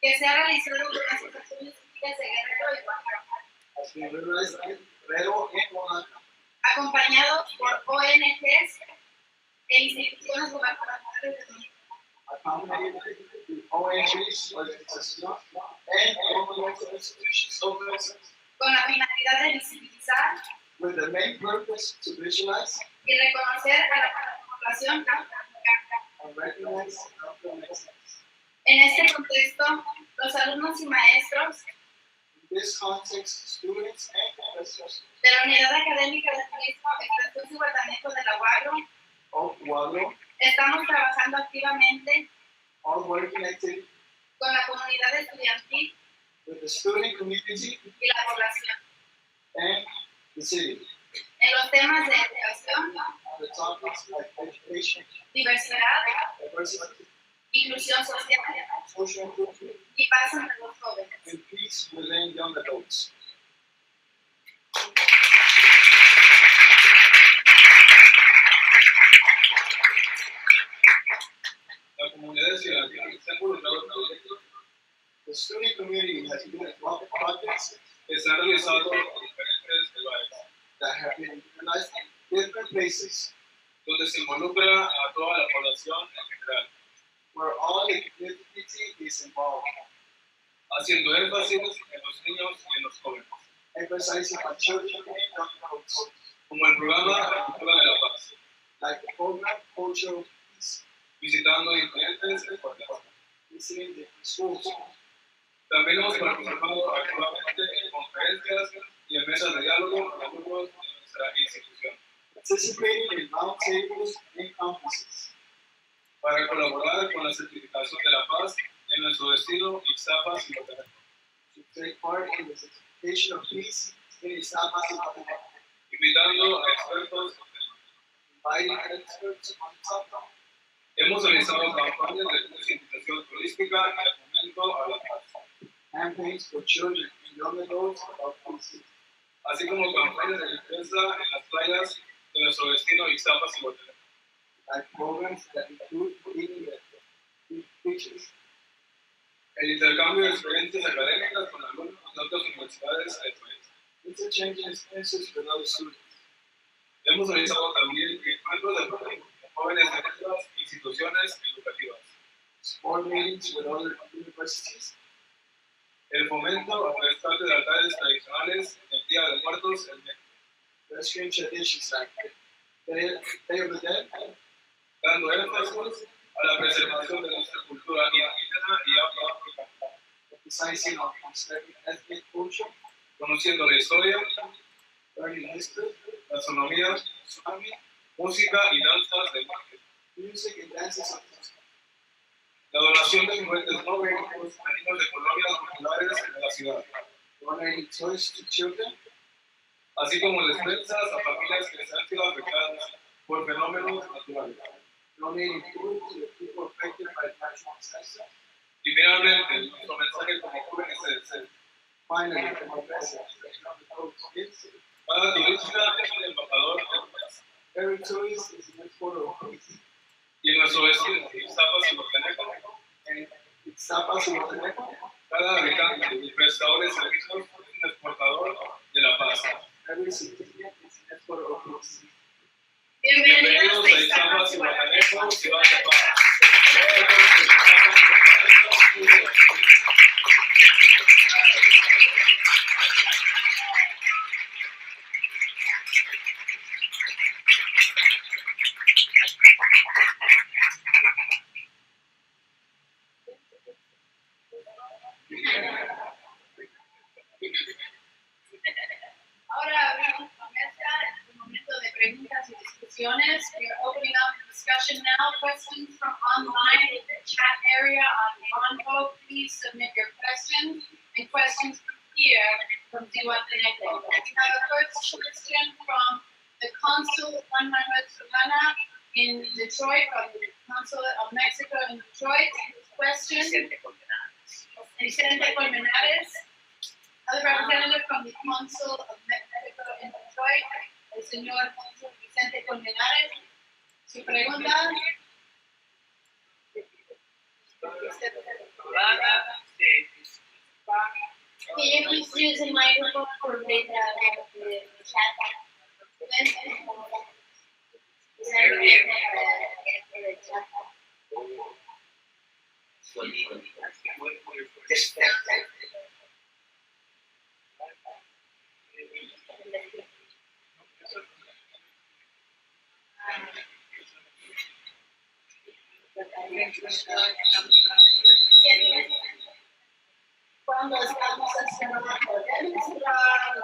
que se ha realizado con las asociaciones civiles de Guerrero y Oaxaca, has been realized in Guerrero and Oaxaca, acompañado por ONGs e instituciones gubernamentales de México. accompanied with ONGs, organizations, and governmental institutions of Mexico, con la finalidad de visibilizar with the main purpose to visualize y reconocer a la población afroamericana. and recognize Afro-Mexicans. En este contexto, los alumnos y maestros In this context, students and professors de la Unidad Académica de Turismo, Extensión y Guardamiento de la UAGRO of Guadalajara estamos trabajando activamente are working actively con la comunidad estudiantil with the student community y la población and the city en los temas de educación, on the topics like education, diversidad, diversity, inclusión social social inclusion, y paz entre los jóvenes. and peace within young adults. La comunidad estudiantil está involucrada en proyectos The student community has been involved in projects que se han realizado en diferentes lugares, that have been organized in different places donde se involucra a toda la población en general, where all the community is involved, haciendo énfasis en los niños y en los jóvenes, emphasizing on children and young adults, como el programa Cultura de la Paz, like the program Cultural Peace, visitando diferentes escuelas. visiting different schools. También hemos participado activamente en conferencias y en mesas de diálogo con alumnos de nuestra institución, Participating in roundtables and conferences para colaborar con la certificación de la paz en nuestro destino Ixtapas y Guatemala. to take part in the certification of peace in Ixtapas and Guatemala, Invitando a expertos. inviting experts on topic. Hemos realizado campañas de concientización turística y de fomento a la paz, Campaigns for children and young adults about peace, así como campañas de limpieza en las playas de nuestro destino Ixtapas y Guatemala. like programs that include cleaning the beaches, El intercambio de experiencias académicas con alumnos de otras universidades del país. interchanging experiences with other students. Hemos realizado también encuentros de jóvenes de otras instituciones educativas. Small meetings with other universities. El fomento a prestar de altares tradicionales en Día de Muertos en México. Western traditions like Day of the Dead, dando énfasis a la preservación de nuestra cultura indígena y afroamericana. Emphasizing on conserving ethnic culture, conociendo la historia, learning history, gastronomía, música y danzas de México. Music and dances of Mexico. La donación de juguetes no bélicos a niños de colonias populares en la ciudad. Donating toys to children, así como despensas a familias que se han sido afectadas por fenómenos naturales. Donating food to the people affected by natural disasters. Y finalmente, nuestro mensaje como jóvenes es: finally, como message, cada turista es un embajador del país. Every tourist is an exporter of peace. Y nuestro vecino, Ixtapas y Guateneco, cada habitante y prestador de servicios es un exportador de la paz. Every citizen is an exporter of peace. Bienvenidos a Ixtapas y Guateneco, ciudad de paz. Ahora abrimos la mesa en un momento de preguntas y discusiones. We are opening up the discussion now. Questions from online in the chat area on Vonvo. Please submit your questions and questions here from Zihuatanejo. We have a first question from the Consul Juan Manuel Solana in Detroit, from the Consulate of Mexico in Detroit. Question. Vicente Colmenares. Other representative from the Consul of Mexico in Detroit, el señor Vicente Colmenares. Su pregunta. Can you please use the microphone for the chat? Cuando estamos haciendo la mostrar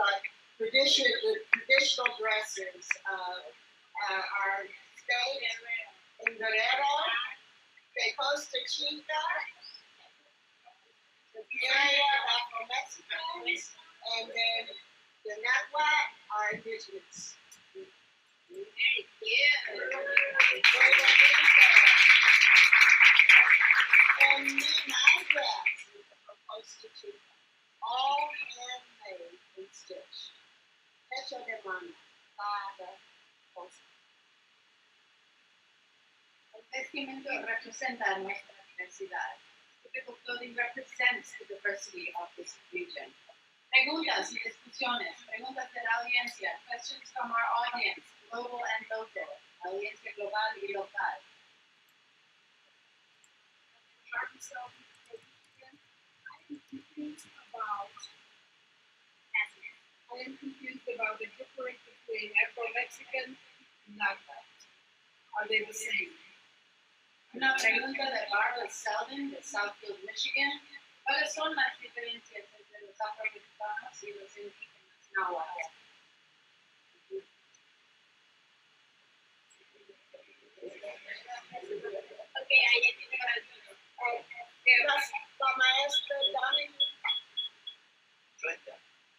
the traditional dresses are stayed in Guerrero, de Costa Chica, the area of Mexicans, and then the Nahuatl are indigenous. And me, my dress is from Costa Chica, all handmade and stitched. Hecho de mano, cada cosa. El vestimento representa nuestra diversidad. Typical clothing represents the diversity of this region. Preguntas y discusiones. Preguntas de la audiencia. Questions from our audience, global and local. Audiencia global y local. I am confused about the difference between Afro-Mexican and Nahuatl. Are they the same? Una pregunta de Barbara Selden de Southfield, Michigan. ¿Cuáles son las diferencias entre los afroamericanos y los indígenas náhuatl? Okay,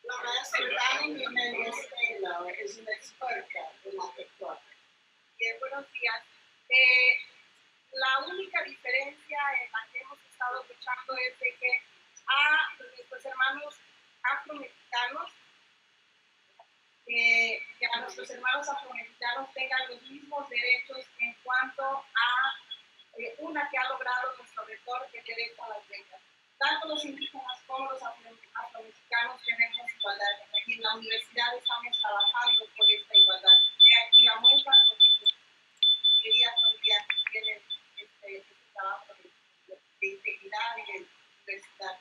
la maestra Dani Jiménez Taylor es una experta en la lectura. Buenos días. La única diferencia en la que hemos estado escuchando es de que a nuestros hermanos afromexicanos, que a nuestros hermanos afromexicanos tengan los mismos derechos en cuanto a una que ha logrado nuestro rector, que es derecho a las becas. Tanto los indígenas como los afromexicanos tenemos igualdad. Y en la universidad estamos trabajando por esta igualdad. Y la muestra con quería familiar que tienen este trabajo de integridad y de diversidad.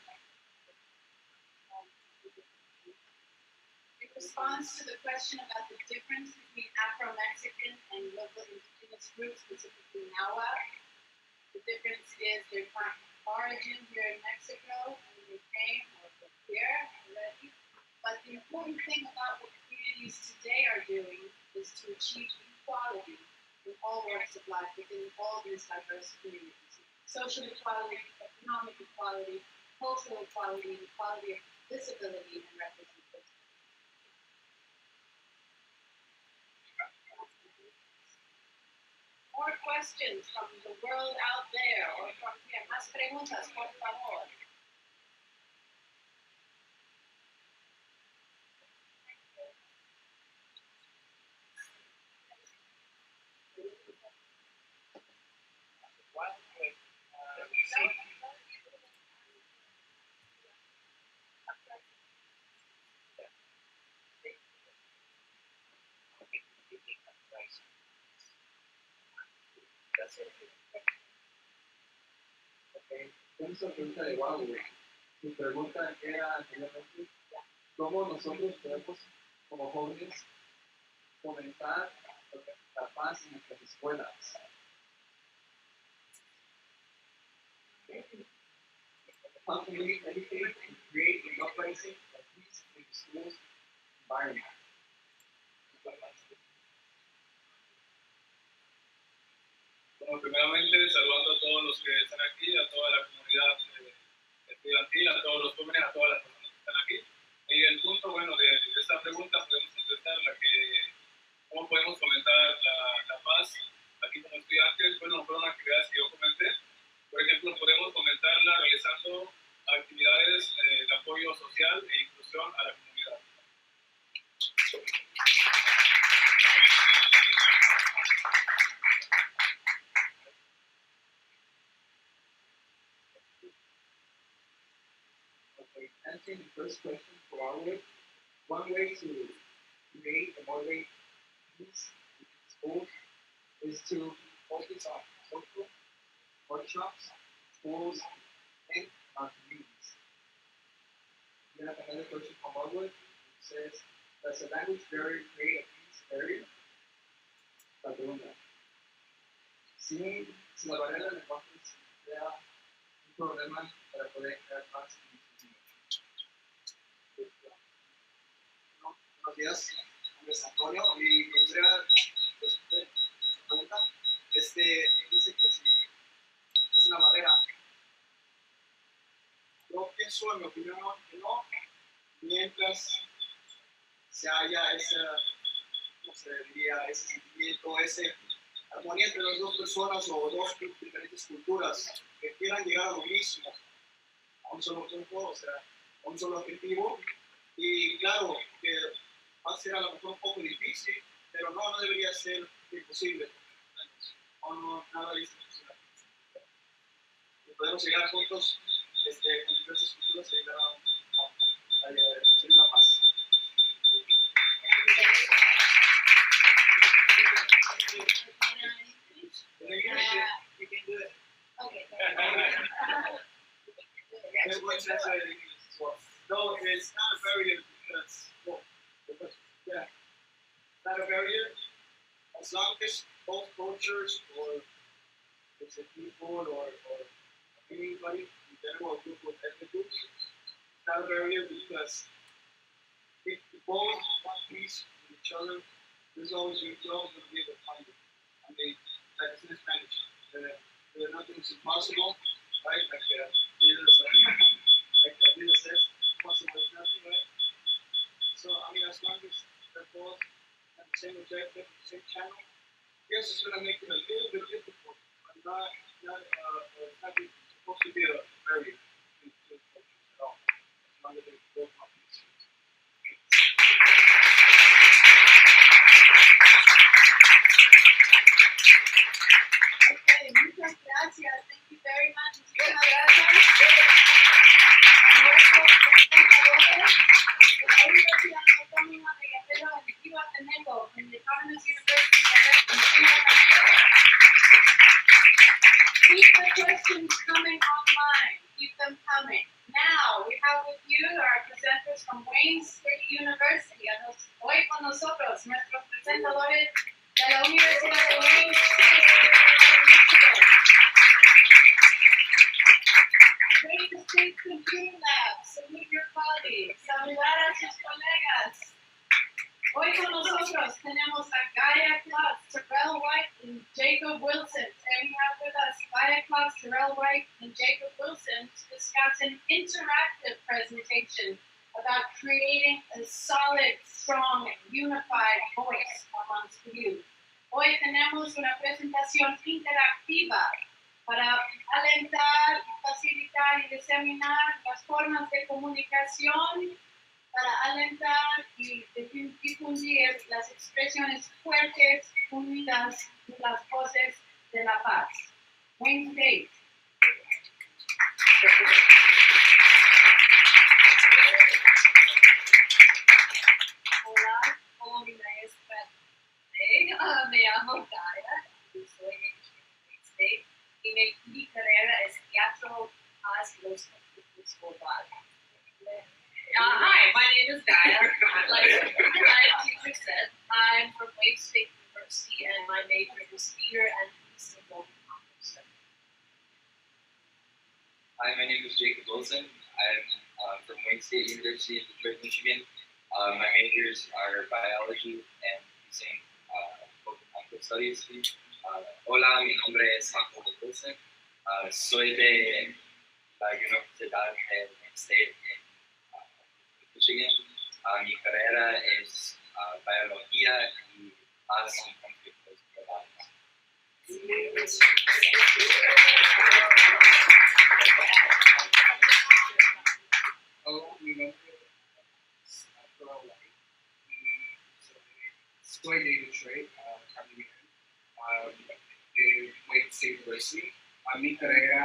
In response to the question about the difference between Afro-Mexican and local indigenous groups, specifically Nahua, the difference is their origin here in Mexico, and they came or were here already. But the important thing about what communities today are doing is to achieve equality in all walks of life within all these diverse communities. Social equality, economic equality, cultural equality, equality of visibility and representation. More questions from the world out there or from here. Más preguntas, por favor. Okay. Tenemos una pregunta de Guau. Mi pregunta era anteriormente, ¿cómo nosotros podemos, como jóvenes, fomentar la paz en nuestras escuelas? How can we educate and create an uprising of peace in the school's environment? Bueno, primeramente saludando a todos los que están aquí, a toda la comunidad estudiantil, a todos los jóvenes, a todas las personas que están aquí. Y el punto, bueno, de esta pregunta podemos contestar la que, ¿cómo podemos fomentar la paz aquí como estudiantes? Bueno, fueron actividades que yo comenté. Por ejemplo, podemos fomentarla realizando actividades de apoyo social e inclusión a la comunidad. Okay, answering the first question for our way, one way to create and motivate peace in schools is to focus on social workshops, schools, and our communities. We have another question from Marwood. It says, does the language barrier create a peace barrier? La pregunta. Si la barrera de lenguaje crea un problema para poder crear paz en Buenos días, mi nombre es Antonio y me gustaría responder esta pregunta. Dice que si es una barrera. Yo pienso, en mi opinión, que no, mientras se haya ¿cómo se diría? Ese sentimiento, esa armonía entre las dos personas o dos diferentes culturas que quieran llegar a lo mismo, a un solo punto, o sea, a un solo objetivo. Y claro, que va a ser a lo mejor un poco difícil, pero no debería ser imposible. No, nada es imposible. Y podemos llegar juntos con diversas culturas y llegar a conseguir la paz. You can do it. Okay. No, it's not a barrier because, not a barrier as long as both cultures or it's a people or anybody in general, group of ethnic groups, it's not a barrier because if we both want peace with each other, there's always going to be able to find it. I mean, like it's in Spanish, nothing is impossible, right? Like Adila says, possible is nothing, right? So, I mean, as long as they're both on the same objective, the same channel, yes, it's going to make it a little bit difficult, but it's not supposed to be a barrier to cultures at all, as long as they both want peace. Okay, muchas gracias. Thank you very much. Muchísimas gracias. La Universidad Autónoma de Guerrero en Zihuatanejo, in the Autonomous University of Guerrero. Keep the questions coming online. University. Hoy con nosotros, nuestros presentadores de la Universidad de Wayne State. Wayne State Computer Lab, salute your colleagues, saludar a sus colegas. Hoy con nosotros tenemos a Gaia Klotz, Terrell White, and Jacob Wilson. Today we have with us Gaia Klotz, Terrell White, and Jacob Wilson to discuss an interactive presentation about creating a solid, strong, unified voice amongst you. Hoy tenemos una presentación interactiva para alentar, facilitar y diseminar las formas de comunicación, para alentar y difundir las expresiones fuertes, unidas y las voces de la paz. Wayne State. Hola, como mi maestra me llamo Gaia, soy de Wayne State y mi carrera es teatro hacia los conflictos globales. Hi, my name is Gaia. Like my teacher said, I'm from Wayne State University and my major is theater and peace and Vonvo.com. Hi, my name is Jacob Wilson. I'm from Wayne State University in Detroit, Michigan. My majors are biology and using conflict studies. Hola, mi nombre es Jacob Wilson. Soy de la Universidad de Wayne State en Michigan. Mi carrera es biología y paz y conflictos globales. Mi nombre es Terrell White y soy de Detroit, también de Wayne State University. Mi carrera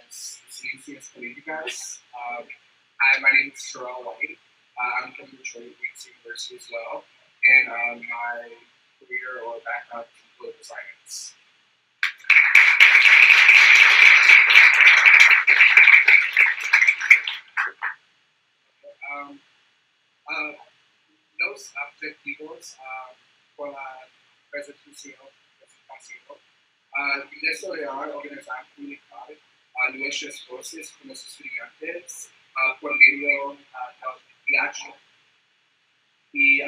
es ciencias políticas. Hi, my name is Terrell White. I'm from Detroit, Wayne State University as well, and my career or background is in political science. Los objetivos por la presentación. Desarrollar, organizar, comunicar nuestras voces con los estudiantes por medio del teatro. Y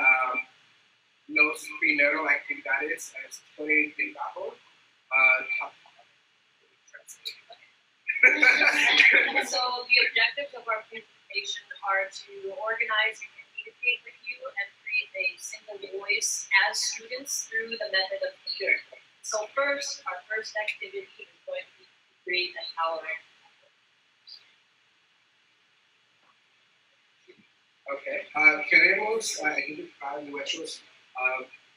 los primeros actividades es de trabajo. So the objectives of our presentation are to organize and communicate with you and create a single voice as students through the method of theater. So first, our first activity is going to be to create an hour. Okay. Queremos identificar nuestras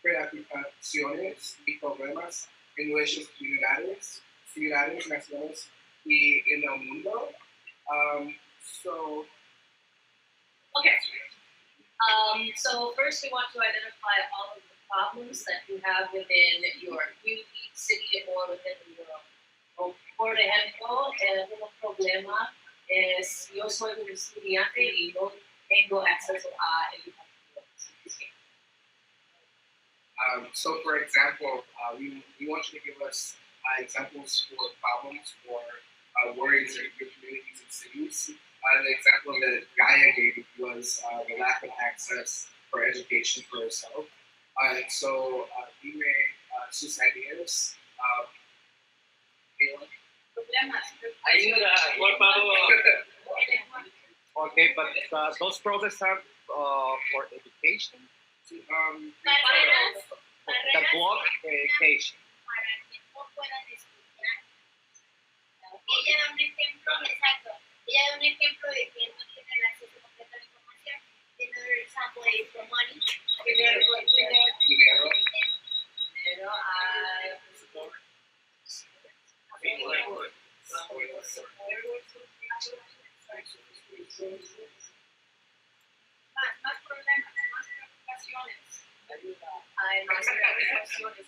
preocupaciones y problemas en nuestras comunidades nacionales y en el mundo. So first we want to identify all of the problems that you have within your community, city, or within the world. Por ejemplo, un problema es yo soy un estudiante y no tengo acceso a educación. So, for example, we want you to give us examples for problems or worries in your communities and cities. The example that Gaia gave was the lack of access for education for herself. So, dime sus ideas. Ayuda, por favor. Okay, but those programs are for education. The block education. Ella da un ejemplo, exacto. Ella da un ejemplo de que no tiene el acceso completo a la información. Another example is for money. Más problemas, más preocupaciones. Hay más preocupaciones.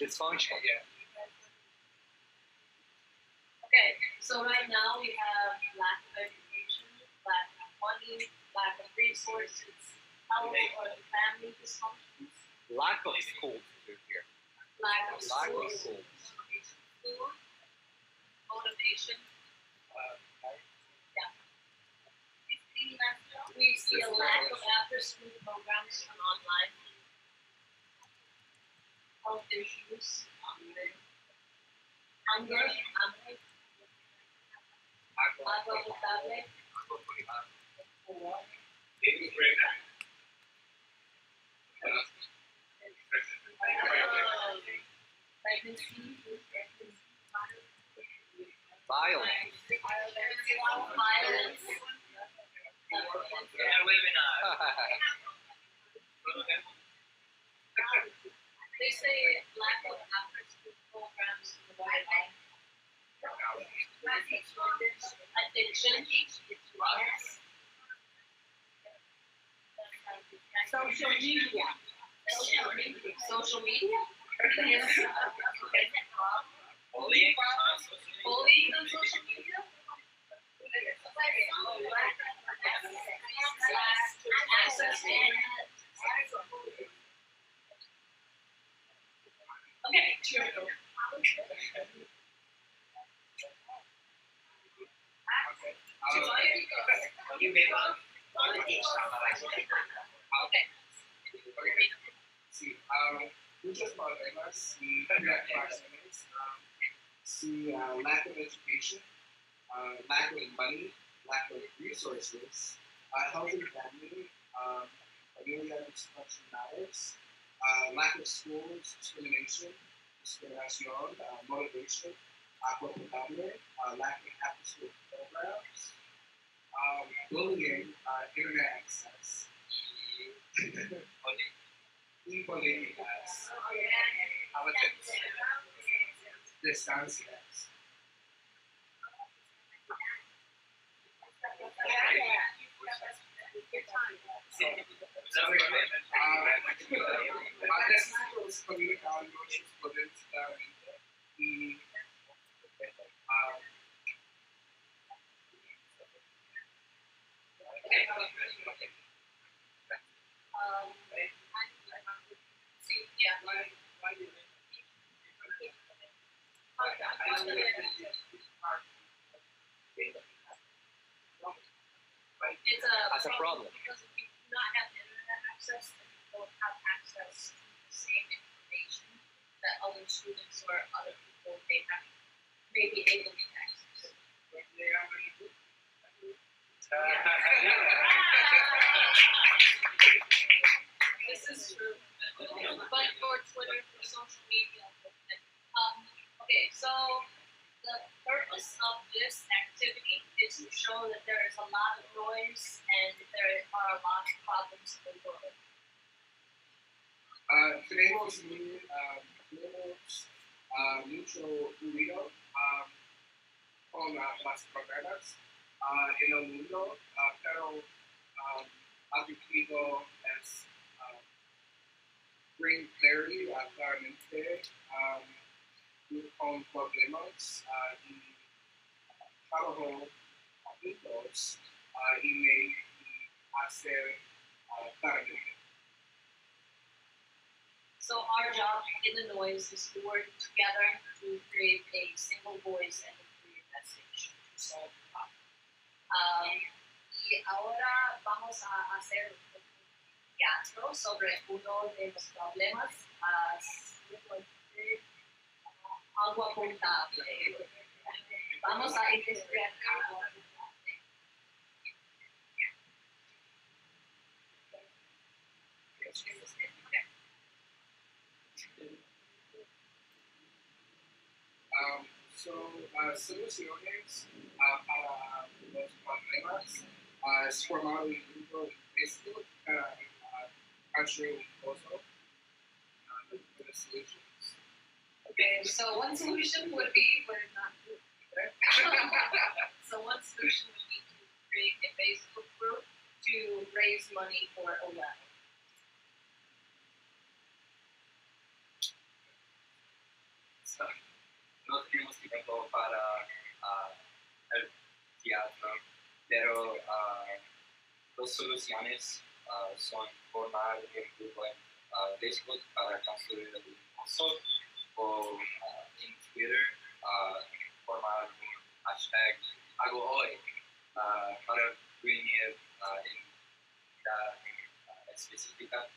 Dysfunctional, yeah. Okay, so right now we have lack of education, lack of money, lack of resources, health or family dysfunctions, Lack of schools here. lack of Lack of schools, schools. food, motivation. Yeah. We see a lack of after-school programs from online. Health issues, hunger, agua potable, pregnancy, Violence. violence. They say lack of after-school programs in the Wi-Fi. Addiction, drugs. Social media. Social media? Bullying. Bullying on social media? Access to internet. Okay, true. You may want. Okay. Sí, muchos problemas, sí, reacciones, sí, lack of education, lack of money, lack of resources, healthy family, familia dysfunction matters, lack of schools, discrimination, motivation, agua potable, lack of after-school programs, bullying, internet access, y políticas, distancias. Necesitamos comunicarnos políticamente y That's a problem. Because if you do not have internet access, then you don't have access to the same information that other students or other people may be able to access. This is true. But for Twitter, for social media. Okay, so the purpose of this activity is to show that there is a lot of noise and there are a lot of problems in the world. Tenemos mucho ruido con las problemas en el mundo, pero objetivo es bring clarity claramente con problemas y trabajo juntos y hacer claramente. So our job in the noise is to work together to create a single voice and a clear message to solve the problem. Y ahora vamos a hacer un teatro sobre uno de los problemas, agua potable. Vamos a investigar agua potable. Soluciones para los problemas es formar un grupo de Facebook answering also the solutions. Okay, so one solution would be, we're not doing either. So one solution would be to create a Facebook group to raise money for a well? No tenemos tiempo para el teatro, pero las soluciones son formar un grupo en Facebook para construir el pozo o en Twitter formar un hashtag hago hoy para reunir identidad específica.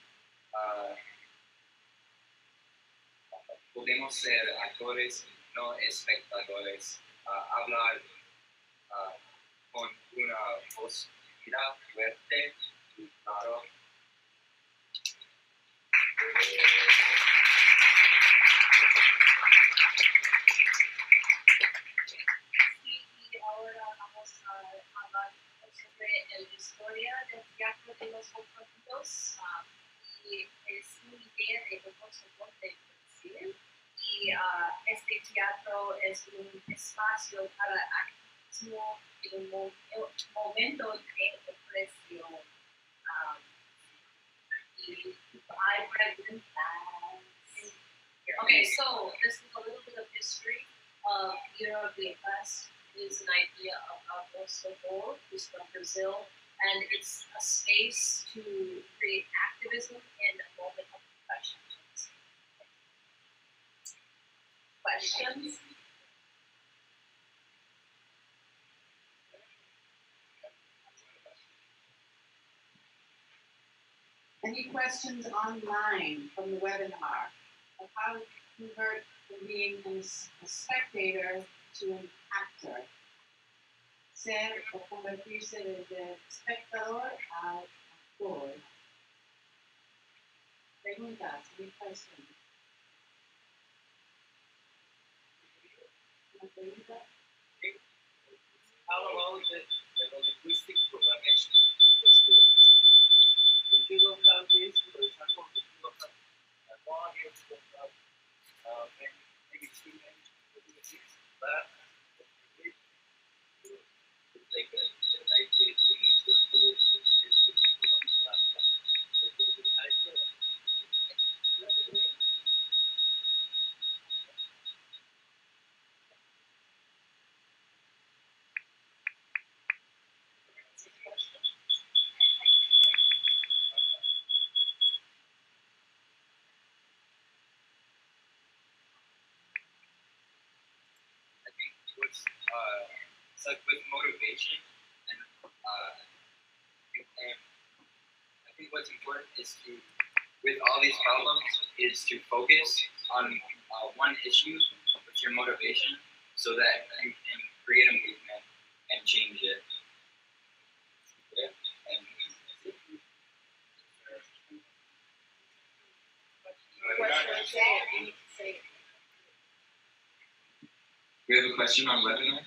Podemos ser actores, no espectadores, hablar con una voz fuerte y claro. Y ahora vamos a hablar sobre la historia del teatro de los oprimidos. Y es una idea de Vonvo.com de Brasil. Y este teatro es un espacio para activismo en un momento de opresión. Y hay preguntas. Okay, so this is a little bit of history of Year of the Oppressed. It is an idea of Augusto Boal, who's from Brazil, and it's a space to create activism in a moment of oppression. Questions? Any questions online from the webinar of how to convert from being a spectator to an actor? Ser o convertirse desde espectador a actor. Preguntas, any questions? ¿Una pregunta? How about the linguistic programmation for students? If you don't have this, for example, if you don't have an audience, you don't have maybe students, but like an idea it's like with motivation and I think what's important is to, with all these problems, is to focus on one issue with your motivation so that you can create a movement and change it. Yeah. We have a question on webinar.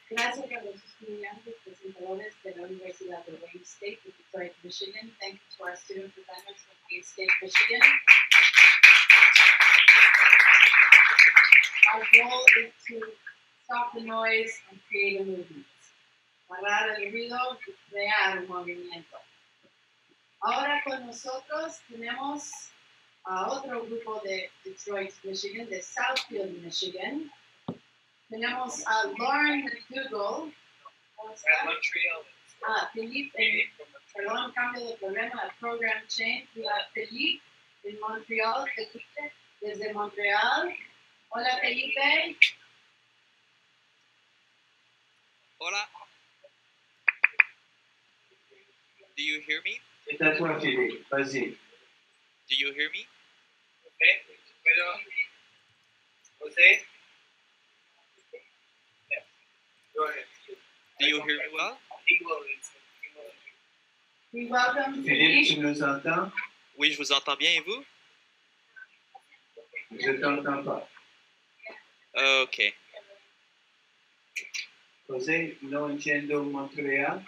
Gracias a los estudiantes presentadores de la Universidad de Wayne State de Detroit, Michigan. Thank you to our student presenters from Wayne State, Michigan. Our goal is to stop the noise and create a movement. Parar el ruido y crear un movimiento. Ahora con nosotros tenemos a otro grupo de Detroit, Michigan, de Southfield, Michigan. Tenemos a Lauren McDougall. Felipe, perdón, cambio de programa, program change. Felipe en Montreal, Felipe desde Montreal. Hola Felipe. Hola. Do you hear me? That's what Felipe. Vas-y. Do you hear me? Okay. Pero, Jose? Yeah. Go ahead. Do you hear me well? We welcome Philippe, tu nous entends? Oui, je vous entends bien, et vous? Je t'entends pas. Ok. José, no entiendo Montreal.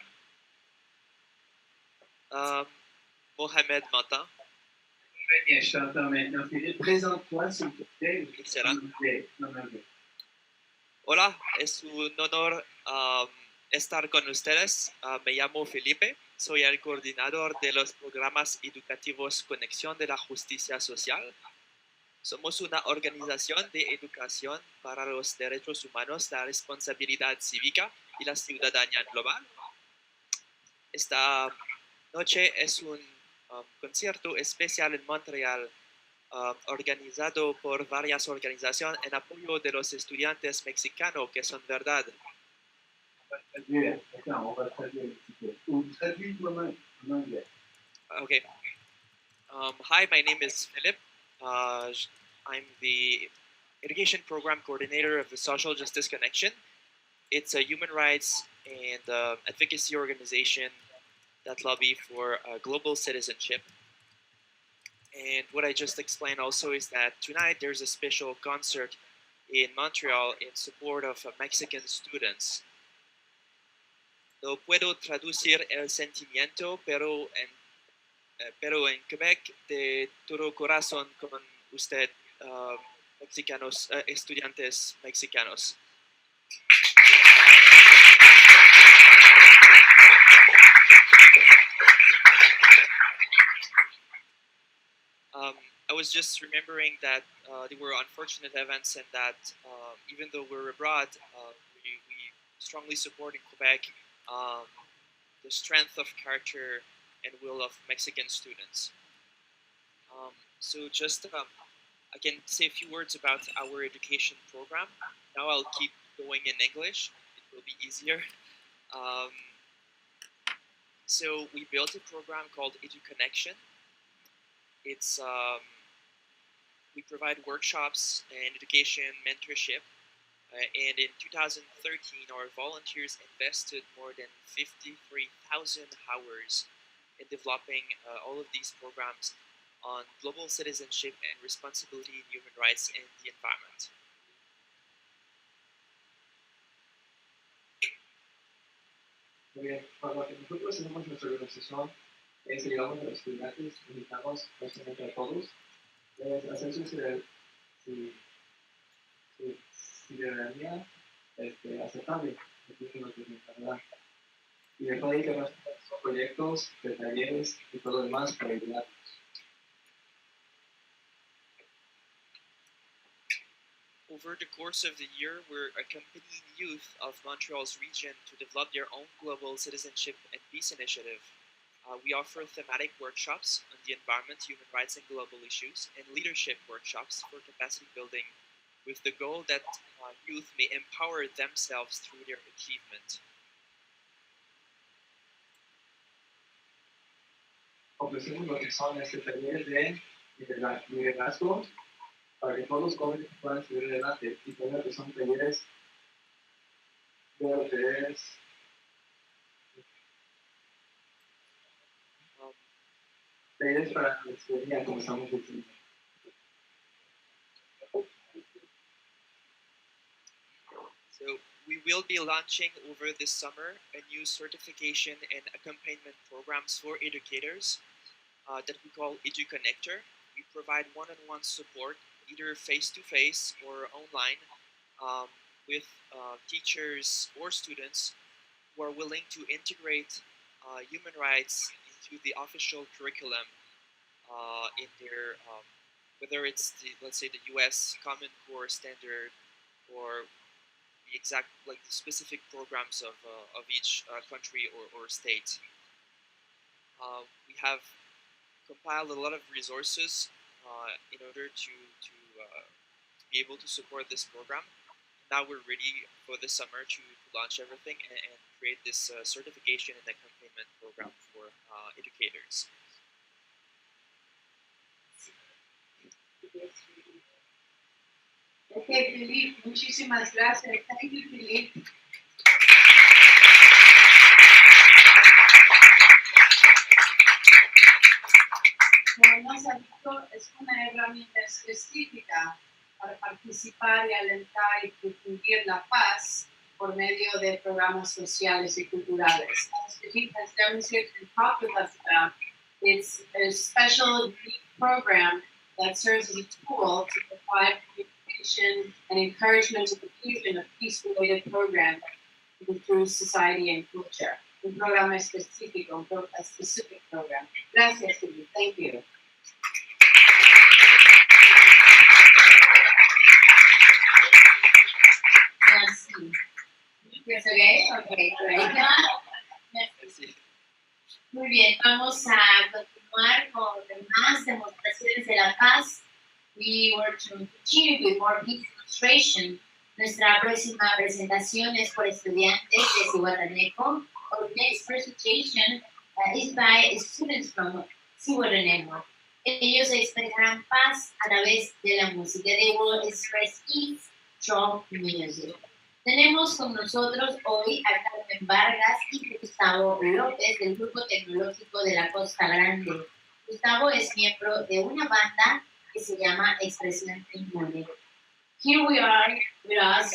Mohamed m'entend? Très bien, je t'entends maintenant. Philippe, présente-toi, s'il te plaît. Excellent. En anglais. Hola, es un honor estar con ustedes. Me llamo Felipe, soy el coordinador de los programas educativos Conexión de la Justicia Social. Somos una organización de educación para los derechos humanos, la responsabilidad cívica y la ciudadanía global. Esta noche es un concierto especial en Montreal, organizado por varias organizaciones en apoyo de los estudiantes mexicanos que son verdad. On va traduire un petit peu. Ou traduis toi-même en anglais. Okay. Hi, my name is Philip. I'm the education program coordinator of the Social Justice Connection. It's a human rights and advocacy organization that lobby for global citizenship. And what I just explained also is that tonight there's a special concert in Montreal in support of Mexican students. No puedo traducir el sentimiento, pero en Quebec de todo corazón con usted, mexicanos, estudiantes mexicanos. I was just remembering that there were unfortunate events and that even though we're abroad, we strongly support in Quebec the strength of character and will of Mexican students. So just I can say a few words about our education program. Now I'll keep going in English. It will be easier. So we built a program called EduConnection. It's we provide workshops and education mentorship. And in 2013, our volunteers invested more than 53,000 hours in developing all of these programs on global citizenship and responsibility in human rights and the environment. Muy bien, para lo que nosotros hacemos nuestra organización es ayudamos a los estudiantes mexicanos, básicamente a todos, es hacer su ciudadanía aceptable aquí en nuestra Canadá. Y después ahí tenemos proyectos de talleres y todo lo demás para ayudarlos. Over the course of the year, we're accompanying youth of Montreal's region to develop their own global citizenship and peace initiative. We offer thematic workshops on the environment, human rights, and global issues, and leadership workshops for capacity building with the goal that youth may empower themselves through their achievement. Ofrecemos lo que son talleres de liderazgo para que todos los jóvenes puedan seguir adelante y también que son talleres de lo que es talleres para la experiencia, como estamos diciendo. So we will be launching over this summer a new certification and accompaniment programs for educators that we call EduConnector. We provide one-on-one support, either face-to-face or online, with teachers or students who are willing to integrate human rights into the official curriculum in their, whether it's let's say the U.S. Common Core Standard or the exact, like the specific programs of each country or state. We have compiled a lot of resources in order to be able to support this program. Now we're ready for the summer to launch everything and create this certification and accompaniment program for educators. Okay, Felipe, muchísimas gracias. Thank you, Felipe. Como nos ha dicho, es una herramienta específica para participar y alentar y difundir la paz por medio de programas sociales y culturales. As Felipe has demonstrated and talked with us about, It's a special program that serves as a tool to provide communication and encouragement to the fusion of peace-related programs through society and culture. Un programa específico, a specific program. Gracias, Silvia. Thank you. Merci. ¿Es okay? Okay, great. Muy bien, vamos a continuar con más demostraciones de la paz. We were to continue with more peace demonstration. Nuestra próxima presentación es por estudiantes de Zihuatanejo. Our next presentation is by students from Zihuatanejo. Ellos expresarán paz a través de la música. They will express peace through music. Tenemos con nosotros hoy a Carmen Vargas y Gustavo López del Grupo Tecnológico de la Costa Grande. Gustavo es miembro de una banda que se llama Expresión Inmune. Here we are with us,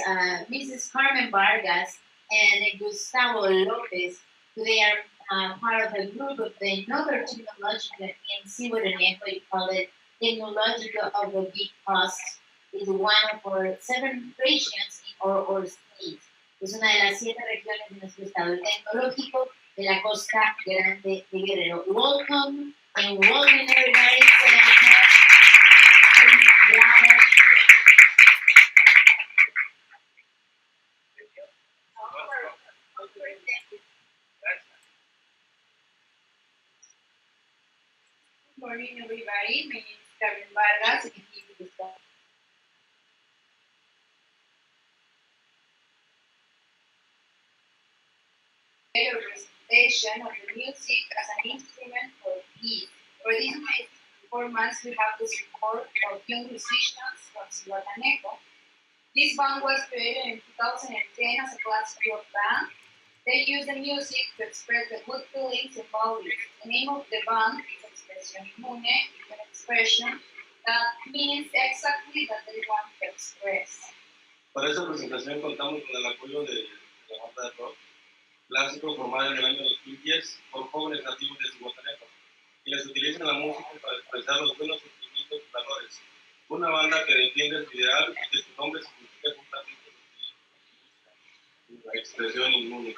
Mrs. Carmen Vargas and Gustavo López. They are part of a group of the Another Technological in Zihuatanejo. We call it Technological of the Big Cost. It's one of our 7 regions in our state. Es una de las 7 regiones de nuestro estado, el tecnológico de la Costa Grande de Guerrero. Welcome and welcome everybody. Good morning, everybody. My name is Carmen Vargas, and this is the representation of the music as an instrument for peace. For these performance, we have the support of young musicians from Zihuatanejo. This band was created in 2010 as a classical band. They use the music to express the good feelings and values. The name of the band is Expresión Inmune, an expression that means exactly that they want to express. Para esta presentación contamos con el apoyo de la banda de rock clásico formada en el año 2010 por jóvenes nativos de Zihuatanejo, quienes utilizan la música para expresar los buenos sentimientos y valores. Una banda que defiende su ideal y que su nombre significa justamente la expresión inmune.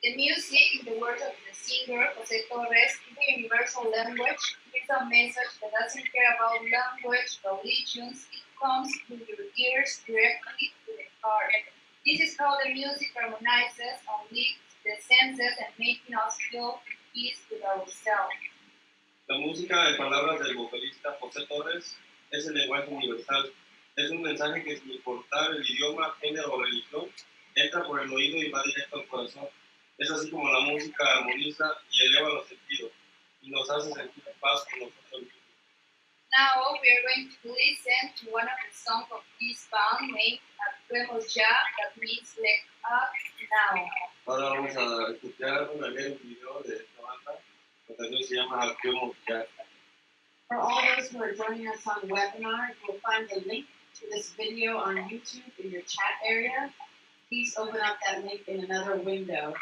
The music, in the words of the singer José Torres, is a universal language. It is a message that doesn't care about language, religions. It comes through your ears directly to the heart. This is how the music harmonizes and lifts the senses and making us feel in peace with ourselves. La música, en palabras del vocalista José Torres, es el lenguaje universal. Es un mensaje que, sin importar el idioma, género o religión, entra por el oído y va directo al corazón. Es así como la música armoniza y eleva los sentidos y nos hace sentir paz con nosotros mismos. Now we are going to listen to one of the songs of this band named Actuemos Ya, that means let up now. Ahora vamos a escuchar un video de esta banda. La canción se llama Actuemos Ya. For all those who are joining us on the webinar, you will find the link to this video on YouTube in your chat area. Please open up that link in another window.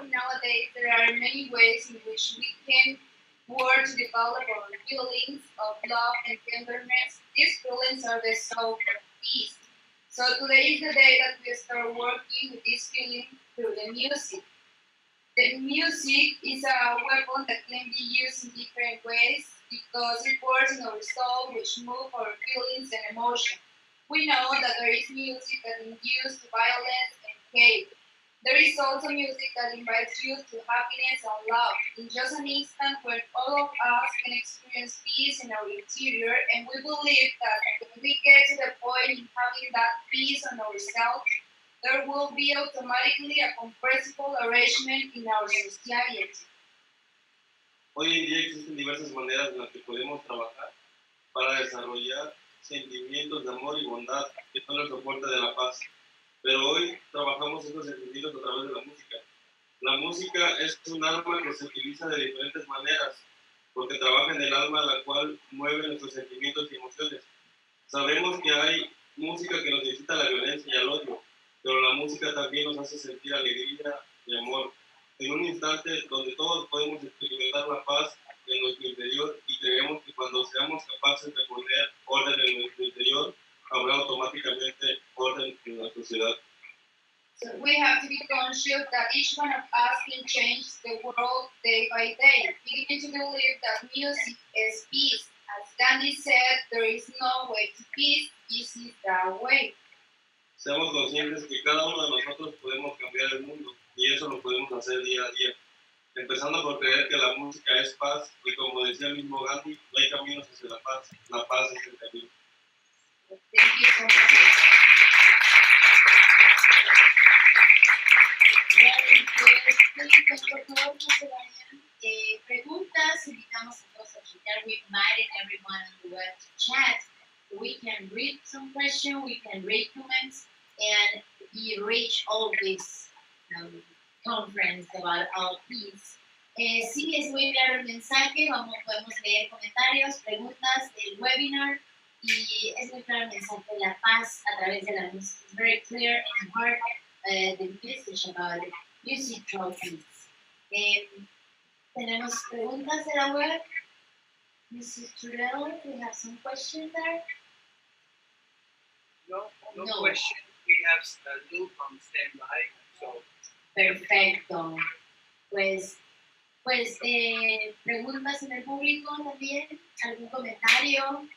nowadays there are many ways in which we can work to develop our feelings of love and tenderness. These feelings are the soul of peace. So today is the day that we start working with this feeling through the music. The music is a weapon that can be used in different ways because it works in our soul, which move our feelings and emotions. We know that there is music that induces violence and hate. There is also music that invites you to happiness and love. In just an instant when all of us can experience peace in our interior, and we believe that when we get to the point in having that peace on ourselves, there will be automatically a compressible arrangement in our society. Hoy en día existen diversas maneras en las que podemos trabajar para desarrollar sentimientos de amor y bondad que son el soporte de la paz. Pero hoy trabajamos estos sentimientos a través de la música. La música es un arma que se utiliza de diferentes maneras, porque trabaja en el alma, la cual mueve nuestros sentimientos y emociones. Sabemos que hay música que nos incita a la violencia y al odio, pero la música también nos hace sentir alegría y amor. En un instante donde todos podemos experimentar la paz en nuestro interior y creemos que cuando seamos capaces de poner orden en nuestro interior, habrá automáticamente orden en la sociedad. So we have to be conscious that each one of us can change the world day by day. We need to believe that music is peace. As Gandhi said, there is no way to peace, peace is the way. Seamos conscientes que cada uno de nosotros podemos cambiar el mundo y eso lo podemos hacer día a día. Empezando por creer que la música es paz y como decía el mismo Gandhi, no hay caminos hacia la paz es el camino. Thank you so much. Por favor, no se vayan. Preguntas, invitamos a todos a chatear. We invited everyone on the web to chat. We can read some questions, we can read comments, and we reach all this conference about all peace. Sí, es muy claro el mensaje. Podemos leer comentarios, preguntas del webinar. Y es muy claro el mensaje de la paz a través de la música. It's very clear and hard the message about music trophies. Tenemos preguntas de la web. Mrs. Trudell, we have some questions there. No question. We have Luke on standby. So. Perfecto. Pues preguntas en el público también. ¿Algún comentario?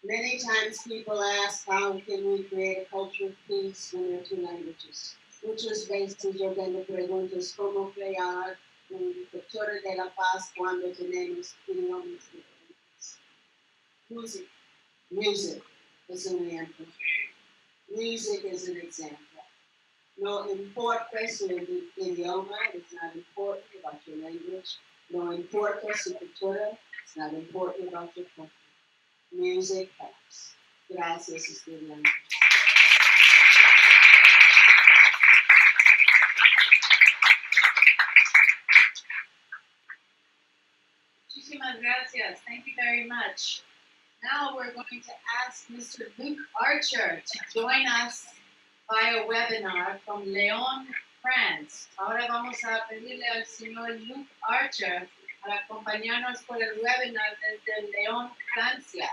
Many times people ask how can we create a culture of peace when there are two languages. Muchas veces yo tengo preguntas cómo crear una cultura de la paz cuando tenemos idiomas diferentes. Music is an example. Music is an example. No importa su idioma, it's not important about your language. No importa su cultura, it's not important about your culture. Music helps. Gracias, estudiantes. Muchísimas gracias. Thank you very much. Now we're going to ask Mr. Luke Archer to join us via webinar from León, France. Ahora vamos a pedirle al señor Luke Archer para acompañarnos por el webinar desde León, Francia.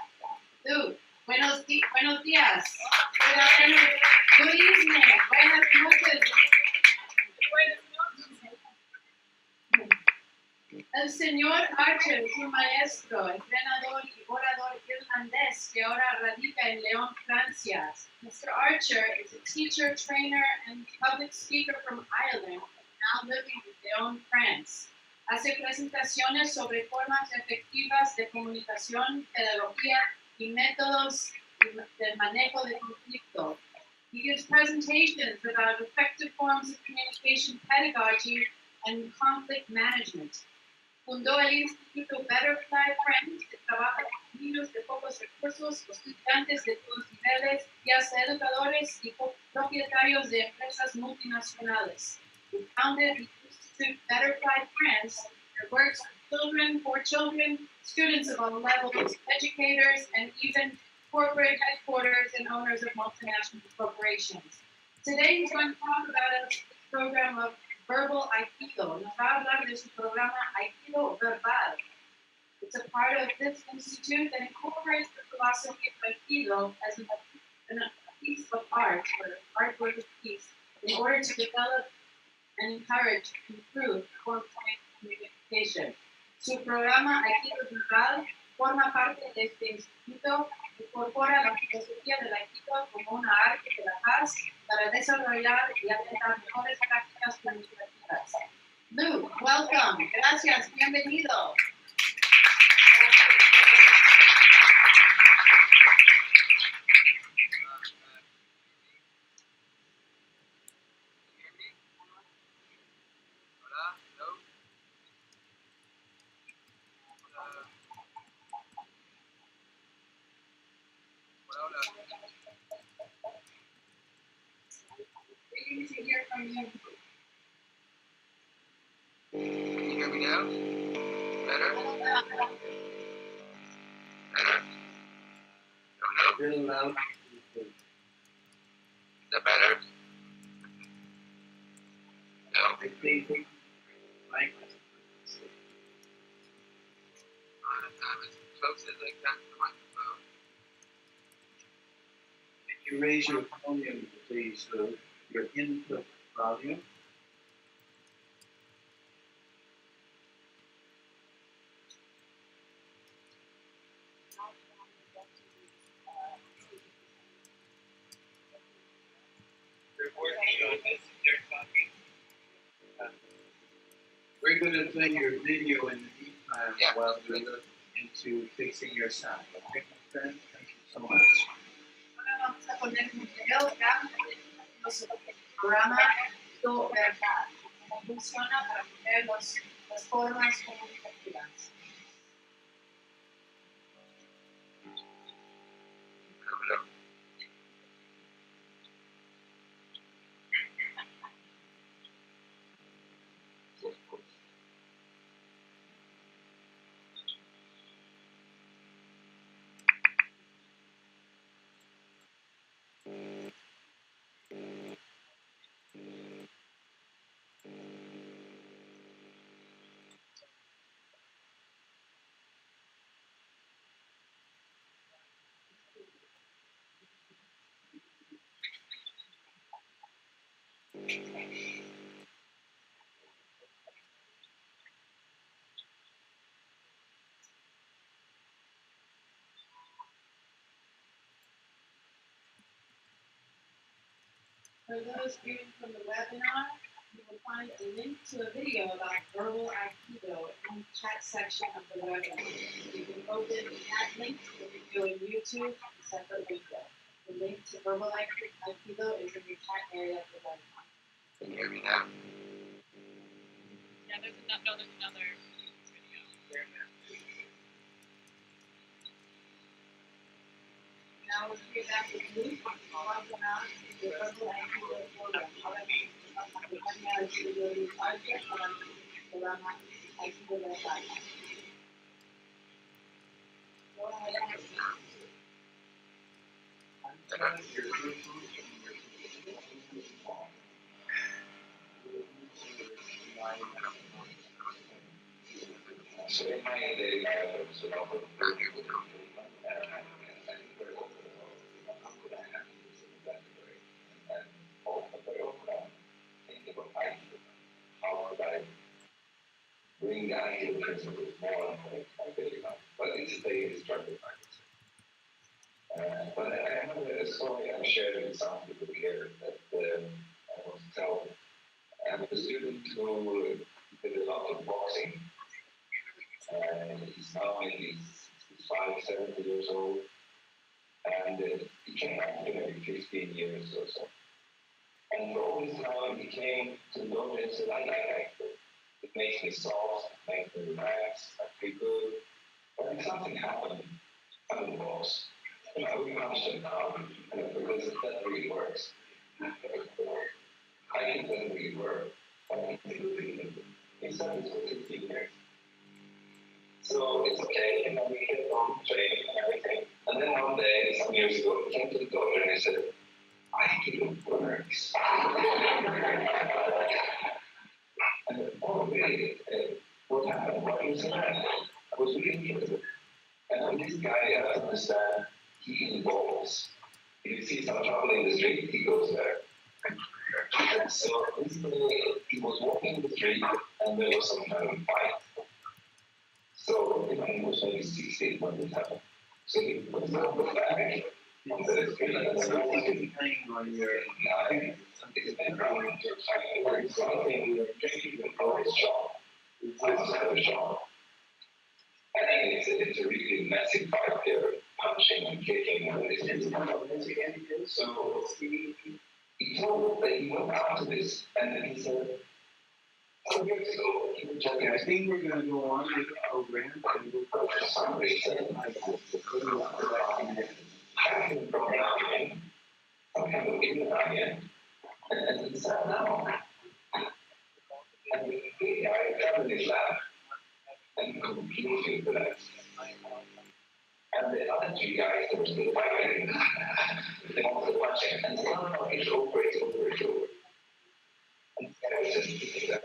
Luke, buenos días. Good afternoon. Good evening. Buenas noches. El señor Archer es un maestro, entrenador y orador irlandés que ahora radica en León, Francia. Mr. Archer is a teacher, trainer, and public speaker from Ireland, now living in León, France. Hace presentaciones sobre formas efectivas de comunicación, pedagogía y métodos del manejo de conflicto. He gives presentations about effective forms of communication pedagogy and conflict management. Fundó el Instituto Butterfly Friends, que trabaja con niños de pocos recursos, estudiantes de todos niveles, y hasta educadores y propietarios de empresas multinacionales. He founded the Institute Butterfly Friends, that works with children, for children, students of all levels, educators, and even corporate headquarters and owners of multinational corporations. Today he's going to talk about a program of verbal Aikido. Nos va a hablar de su programa Aikido Verbal. It's a part of this institute that incorporates the philosophy of Aikido as a piece of art, or artwork of peace, in order to develop and encourage improve point communication. Su programa Aikido Verbal forma parte de este instituto que incorpora la filosofía del Aikido como una arte de la paz para desarrollar y aplicar mejores prácticas comunicativas. Luke, welcome. Gracias. Bienvenido. Waiting to hear from you. Can you hear me now? Better? Better? Really loud. Is that better? No? As close as I can to the microphone. Can you raise your volume, please, Luke? Your input volume. We're going to play your video in the meantime while we look into fixing your sound. Okay, my friend? Thank you so much. Ahora vamos a poner un video de su programa Aikido Verbal, cómo funciona para poner las formas comunicativas. For those viewing from the webinar, you will find a link to a video about verbal Aikido in the chat section of the webinar. You can open that link to the video in YouTube and separate window. The link to verbal Aikido is in the chat area of the webinar. Can you hear me now? Yeah, there's another video. Now we'll be back with Luke on webinar the verbal Aikido program. Ahora nos acompaña el estudio de arte para el programa Aikido Verbal. Go ahead. Bring down the principles more on daily life, but it's a destructive practice. But I have a story I've shared with some people here that I want to tell. I have a student who did a lot of boxing, and he's now maybe 65, 70 years old, and he came back to maybe 15 years or so. And for all this time, he came to notice that I like it. It makes me soft, it makes me relax, I feel good. But then something happened, and it was. We punched it down, because that really works. I think that really works. He started for 15 years. So it's okay, and then we kept on training and everything. And then one day, some years ago, he came to the doctor and he said, I didn't work. works. And already, what happened was I was reading it, and this guy understand he involves. If he sees some trouble in the street, he goes there. So this he was walking in the street, and there was some kind of fight. So the man was maybe 16 when this happened. So he was on the flag. On the street, and something on your eye, something around your eye, or something you're drinking before his shop. It's a shop. And it's a really massive fight there, punching and kicking and this. So he told that he went out to this, and then he said, okay, I think we're going to go on with the program, and we'll go for some reason, I haven't brought it out again. I haven't given it out yet. And he sat down, and I got in his lap, and completely relaxed. And the other three guys, they were still fighting. They wanted to watch it, and they said, no, it's over, it's over, it's over. And I was just thinking that,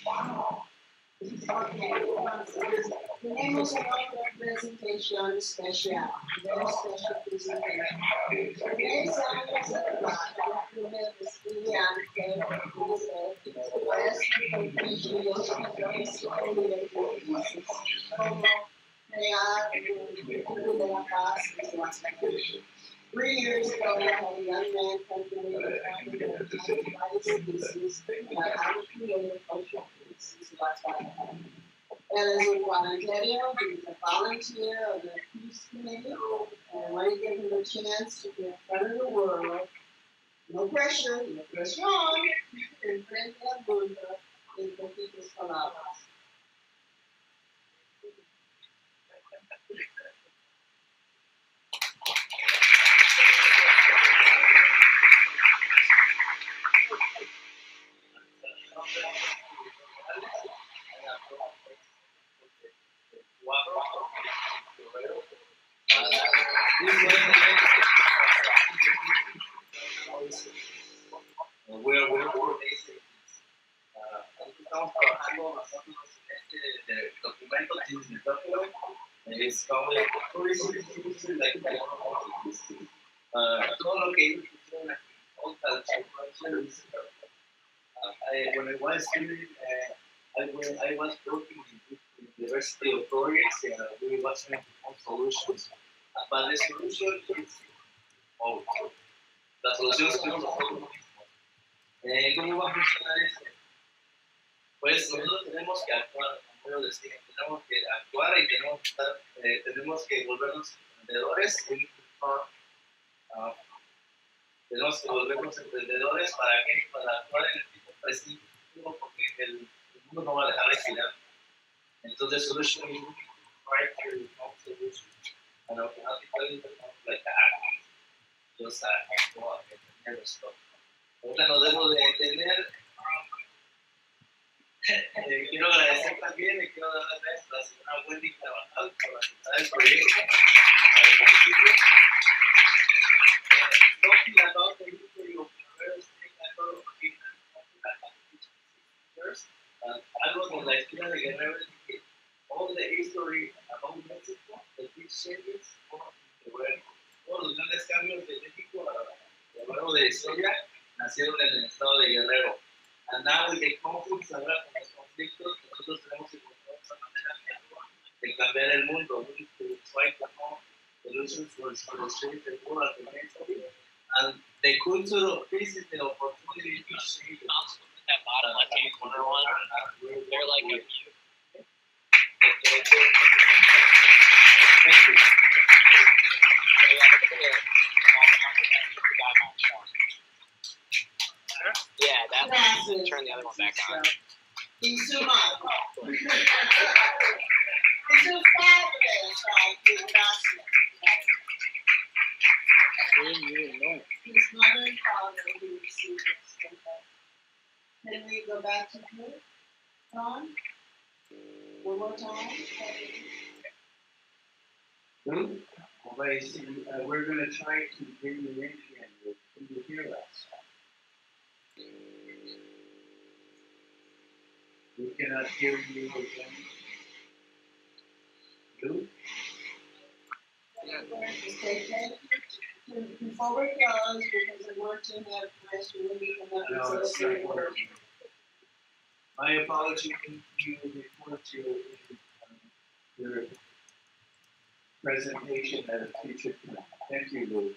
wow. Tenemos otra presentación especial, very special presentation. 10 años atrás, la primera estudiante dice, pues, contribuyo como crear un club de la paz y la salvación. 3 years ago, I had a young man come to me and talk about species and how to create a cultural species lifestyle. And as a volunteer, he was a volunteer of the Peace Committee, and when he gave him a chance to be in front of the world, no pressure on, en frente al mundo, en poquitas palabras. Estamos trabajando nosotros en este documento es como todo lo que ellos hicieron aquí, when I was student, I was working in the University of Projects, we was trying to find solutions, but the solution is la solución es que nosotros mismos. ¿Cómo va a funcionar esto? Pues nosotros tenemos que actuar, como yo decía, tenemos que actuar y tenemos que volvernos emprendedores. Tenemos que volvernos emprendedores para actuar en el tiempo presente, porque el mundo no va a dejar de girar. Entonces, solution is try to find solutions. And automatically becomes like just actual and stuff. Ahorita nos debemos de entender. Quiero agradecer también y quiero dar las gracias a la señora Wendy Carvajal por aceptar el proyecto al municipio. Algo con la historia de Guerrero es que all the history about Mexico, the big changes, todos los grandes cambios de México a lo largo de la historia nacieron en el estado de Guerrero. And now with the conflicts, ahora con los conflictos, nosotros tenemos que encontrar esa manera de cambiar el mundo. We need to try to find solutions for the change the world and the history. And the culture of peace is the opportunity to change the that bottom left-hand corner one. They're like a view. Thank you. Yeah, that one. Turn the other one back on. He's too much. He's too fabulous, like his mother and father who received this. Can we go back to you, Ron? One more time. We're going to try to bring you in again. Can you cannot hear you again. You? Before we close, because the word to have rest, we will be No, it's not working. My apology. You report to your presentation at a future time. Thank you, Lou.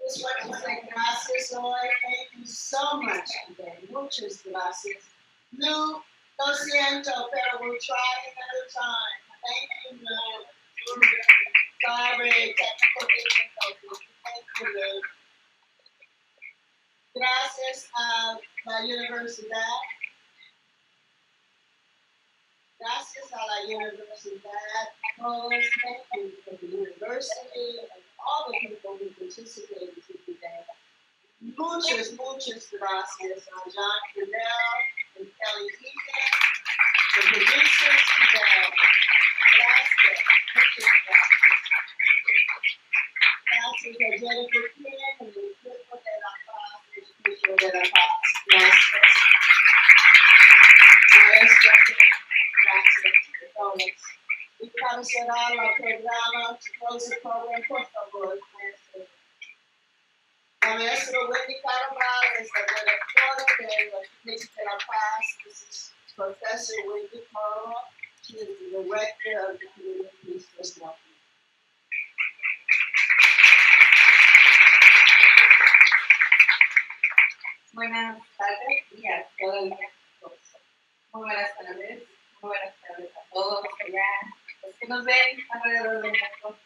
Just want to say gracias, Lord. Thank you so much today. Muchas gracias. Lou, lo siento, pero we'll try another time. Thank you, Lou. Sorry, technical difficulties. Thank you, Lou. Gracias a la universidad. Gracias a la universidad. Todos, thank you for the university and all the people who participated today. Muchas gracias a John Fidel and Kelly Egan, the producers today. Gracias. Muchas gracias. Gracias a Jennifer Kim and the equipo de la paz, el equipo de la paz. Gracias. Maestra Kim, gracias. Todos. Y para cerrar el programa, to close the program, por favor, maestro. La maestra Wendy Carabal is the directora de la Clínica de la Paz. This is Professor Wendy Carabal. She is the director of the Community Resource Development. Buenas tardes, días, todo el día. Muy buenas tardes a todos allá, los que nos ven alrededor del mundo.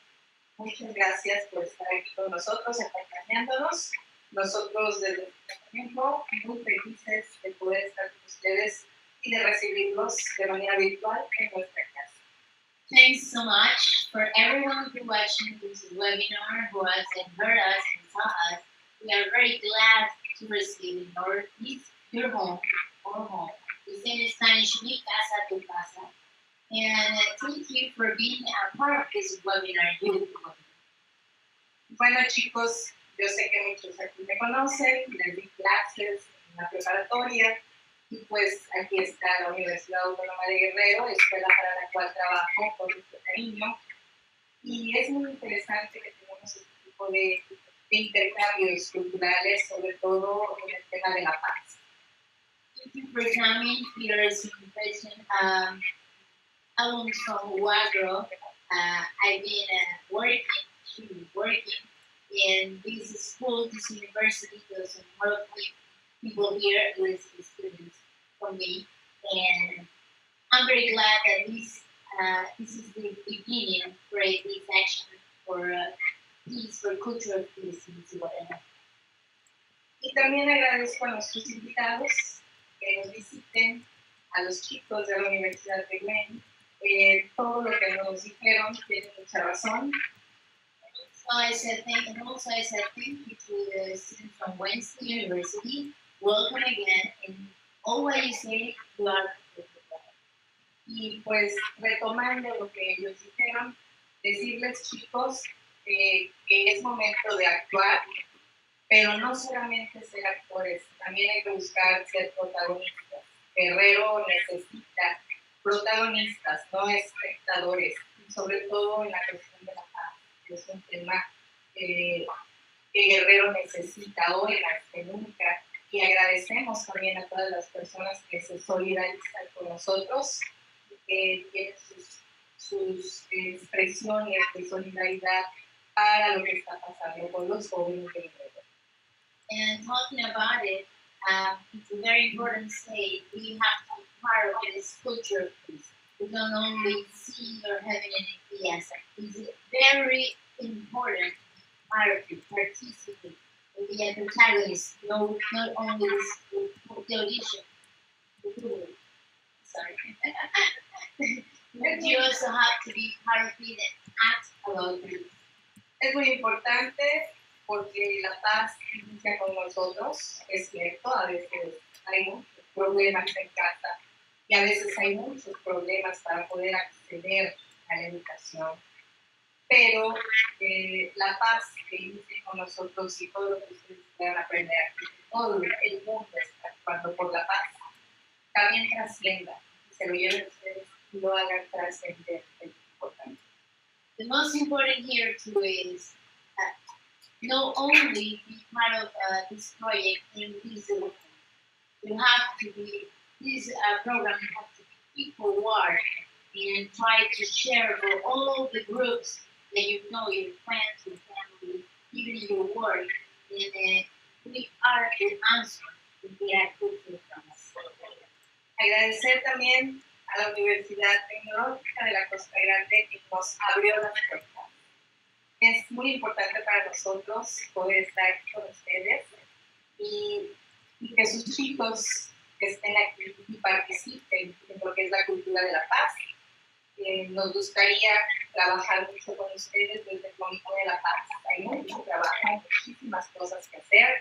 Muchas gracias por estar aquí con nosotros, acompañándonos. Nosotros desde el departamento muy felices de poder estar con ustedes y de recibirlos de manera virtual en nuestra casa. Thanks so much for everyone who watching this webinar, who has heard us and saw us. We are very glad to receive your home, our home. We say in Spanish, mi casa, tu casa. And thank you for being a part of this webinar. Bueno, chicos, yo sé que muchos aquí me conocen, les di clases en la preparatoria y pues aquí está la Universidad Autónoma de Guerrero, escuela para la cual trabajo con mucho cariño. Y es muy interesante que tengamos este tipo de intercambios culturales, sobre todo en el tema de la paz. Thank you for coming. Here's invitation. I'm from Huagro. I've been working in this school, this university. There's a lot of people here, with students from me, and I'm very glad that this is the beginning for this action for peace, for cultural peace in Guatemala. Y también agradezco a nuestros invitados que nos visiten, a los chicos de la Universidad de Glen. Todo lo que nos dijeron tiene mucha razón. So I said thank you to the students from Wednesday University. Welcome again, and always you say you are. Y pues retomando lo que ellos dijeron, decirles, chicos, que es momento de actuar, pero no solamente ser actores, también hay que buscar ser protagonistas. Guerrero necesita protagonistas, no espectadores, y sobre todo en la cuestión de la paz, que es un tema que Guerrero necesita hoy más que nunca, y agradecemos también a todas las personas que se solidarizan con nosotros, que tienen sus expresiones de solidaridad para lo que está pasando con los jóvenes de Guerrero. And talking about it, it's a very important say we have to be part of this culture piece. We don't only see or have an ideas. It's very important to be part of it, participate, and be a protagonist. No, not only the audition. Sorry. But you also have to be part of it and act about it. Es muy importante porque la paz inicia con nosotros, es cierto, a veces hay muchos problemas en casa y a veces hay muchos problemas para poder acceder a la educación, pero la paz que inicia con nosotros y todo lo que ustedes puedan aprender aquí, todo el mundo está actuando por la paz, también trascienda, se lo lleven ustedes y lo hagan trascender. Es importante. The most important here too is not only be part of this project in this development, you have to be, this program you have to be forward and try to share for all the groups that you know, your friends, your family, even your work, and we are the answer to get culture from us. Agradecer también a la Universidad Tecnológica de la Costa Grande que nos abrió las puertas. Es muy importante para nosotros poder estar aquí con ustedes y que sus chicos estén aquí y participen en lo que es la cultura de la paz. Nos gustaría trabajar mucho con ustedes desde el Comité de la Paz. Hay mucho trabajo, muchísimas cosas que hacer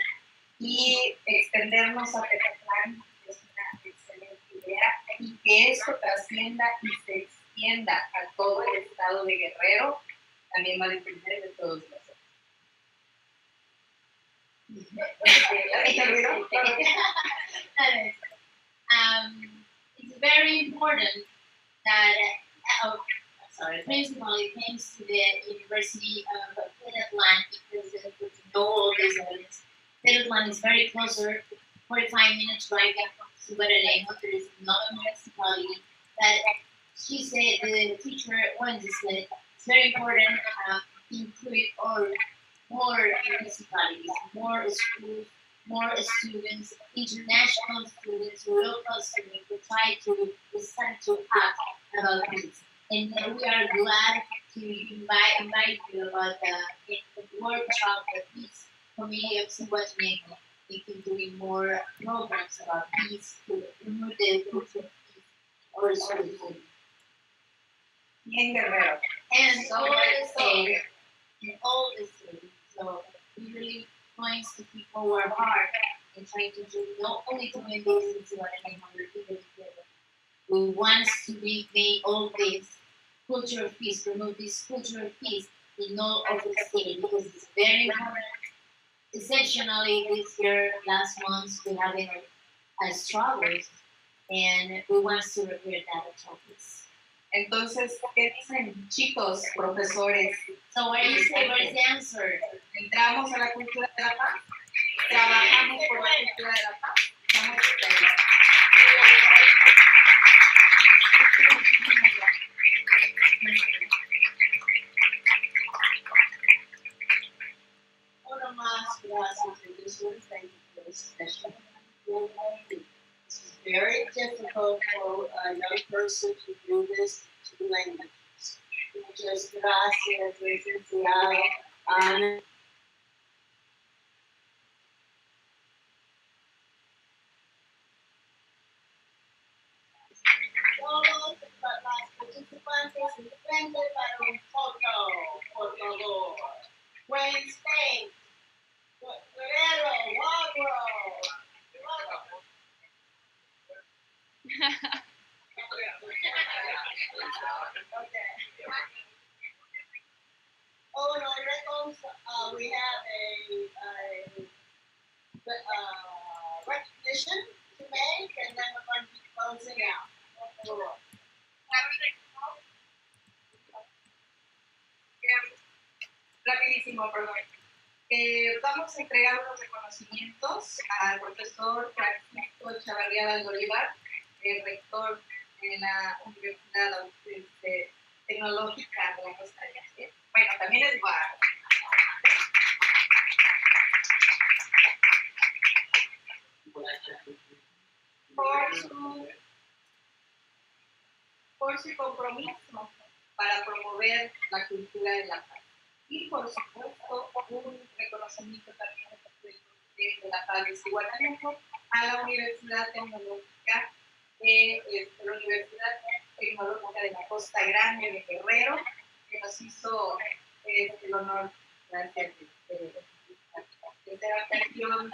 y extendernos a Tepoztlán es una excelente idea y que esto trascienda y se extienda a todo el estado de Guerrero también va a depender de todos nosotros. It's very important that principally thanks to the University of Tepoztlán because to know all these evidence. Tepoztlán is very closer, 45 minutes driving from Subaralejo. There is another municipality that she said, the teacher Wendy said, it's very important to include more municipalities, more schools, more students, international students, local students who try to start to act about this. And we are glad to invite you about the workshop that this committee of Zihuatanejo is doing more programs about peace to promote the culture of peace or schools. En Guerrero. And all the state, and all the cities. So we really points to people who are hard and trying to do not only to make this into what I we want to make all this culture of peace, promote this culture of peace in all of the state because it's very important. Exceptionally this year, last month, we having struggles and we want to repair that struggles. Entonces, ¿qué dicen chicos, profesores? So what do you say? What is the answer? ¿Entramos a la cultura de la paz? ¿Trabajamos por la cultura de la paz? Vamos a hacerlo. Una más gracias, profesores. Thank you for this session. This is very difficult for a young person to do this two languages. Muchas gracias, licenciado Ana. Todos los participantes enfrente para un foto, por favor. Wayne State, Guerrero, Walbro. Oh, no, we have a recognition to make, and then we're going to be closing out. Rapidísimo, perdón. Vamos a entregar unos reconocimientos al profesor Francisco Chavarría Valdolivar, el rector de la Universidad Tecnológica de la Costa Grande. Bueno, también es Eduardo. Por su compromiso para promover la cultura de la paz. Y por supuesto, un reconocimiento también de la paz de Zihuatanejo a la Universidad Tecnológica de la Costa Grande de Guerrero, que nos hizo el honor de ser atención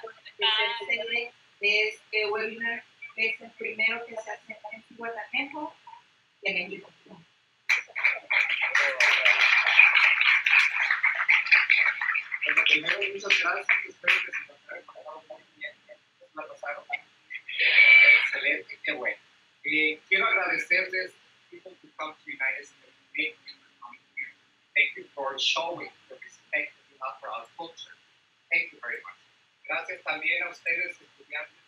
de este webinar, que es el primero que se hace en Zihuatanejo de México. Primero, muchas gracias. Espero que se la pasaron. Excelente, qué bueno. Quiero agradecerles, people who come to the United States. Thank you for showing the respect that you have for our culture. Thank you very much. Gracias también a ustedes, estudiantes,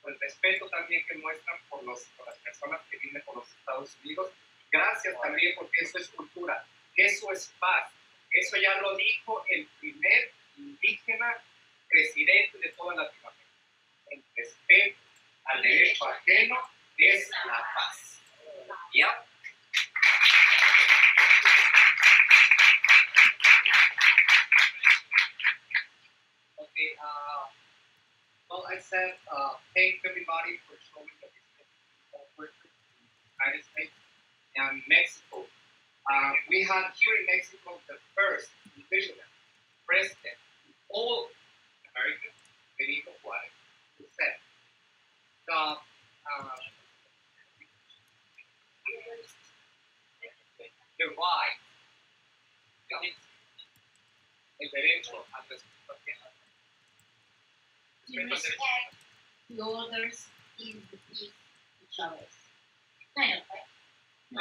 por el respeto también que muestran por las personas que vienen por los Estados Unidos. Gracias también porque eso es cultura, eso es paz. Eso ya lo dijo el primer indígena presidente de toda Latinoamérica. El respeto al derecho ajeno es la paz. ¿Ya? Okay, well, I said thank everybody for showing the respect for the United States and Mexico. We had here in Mexico the first indigenous president in all America, Benito Juárez, who said the right, el derecho al respeto ajeno. To respect the others is the peace each other's. Kind of, right? The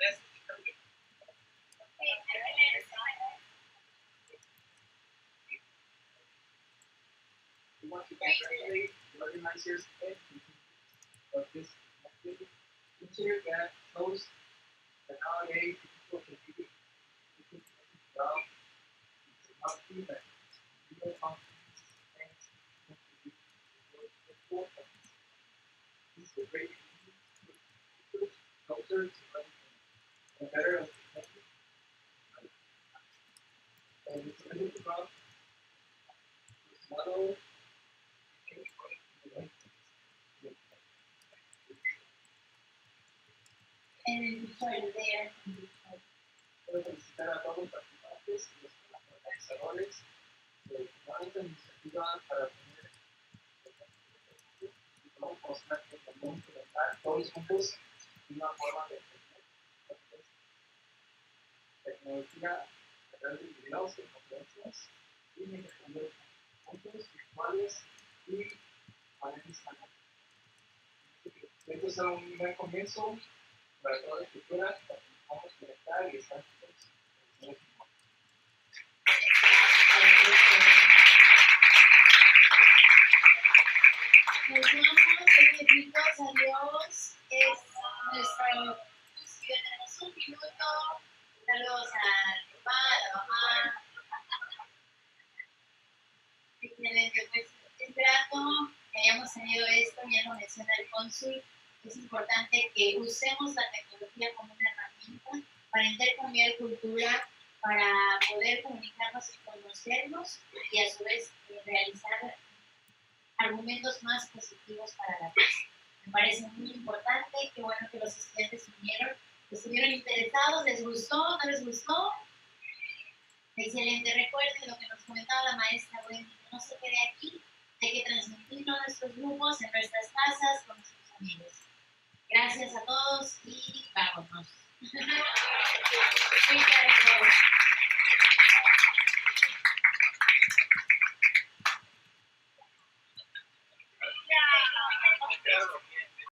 message. We want to congratulate the organizers of this activity. Consider that shows that nowadays people can be well. It's not true that real confidence and this is a great culture to a better understanding. And it's a little about this model. And sorry, there. Puedo felicitar a todos los participantes y los organizadores de esta iniciativa para tener y vamos a mostrar que podemos implementar todos juntos una forma de aprender tecnología a través de videos y conferencias y intercambiar puntos virtuales y paneles canales. Esto es un buen comienzo para toda la estructura, para que podamos conectar y estar juntos. Nos vamos, besitos, adiós. Es nuestro. Tenemos un minuto. Saludos al papá, a la mamá. Excelente, pues es grato que hayamos tenido esto, ya lo menciona el cónsul. Es importante que usemos la tecnología como una herramienta para intercambiar cultura, para poder comunicarnos y conocernos y a su vez realizar argumentos más positivos para la paz. Me parece muy importante, qué bueno que los estudiantes vinieron, estuvieron interesados, ¿les gustó? ¿No les gustó? Excelente, recuerden lo que nos comentaba la maestra Wendy, que no se quede aquí, hay que transmitirlo a nuestros grupos, en nuestras casas, con nuestros amigos. Gracias a todos y vámonos. Muchas gracias.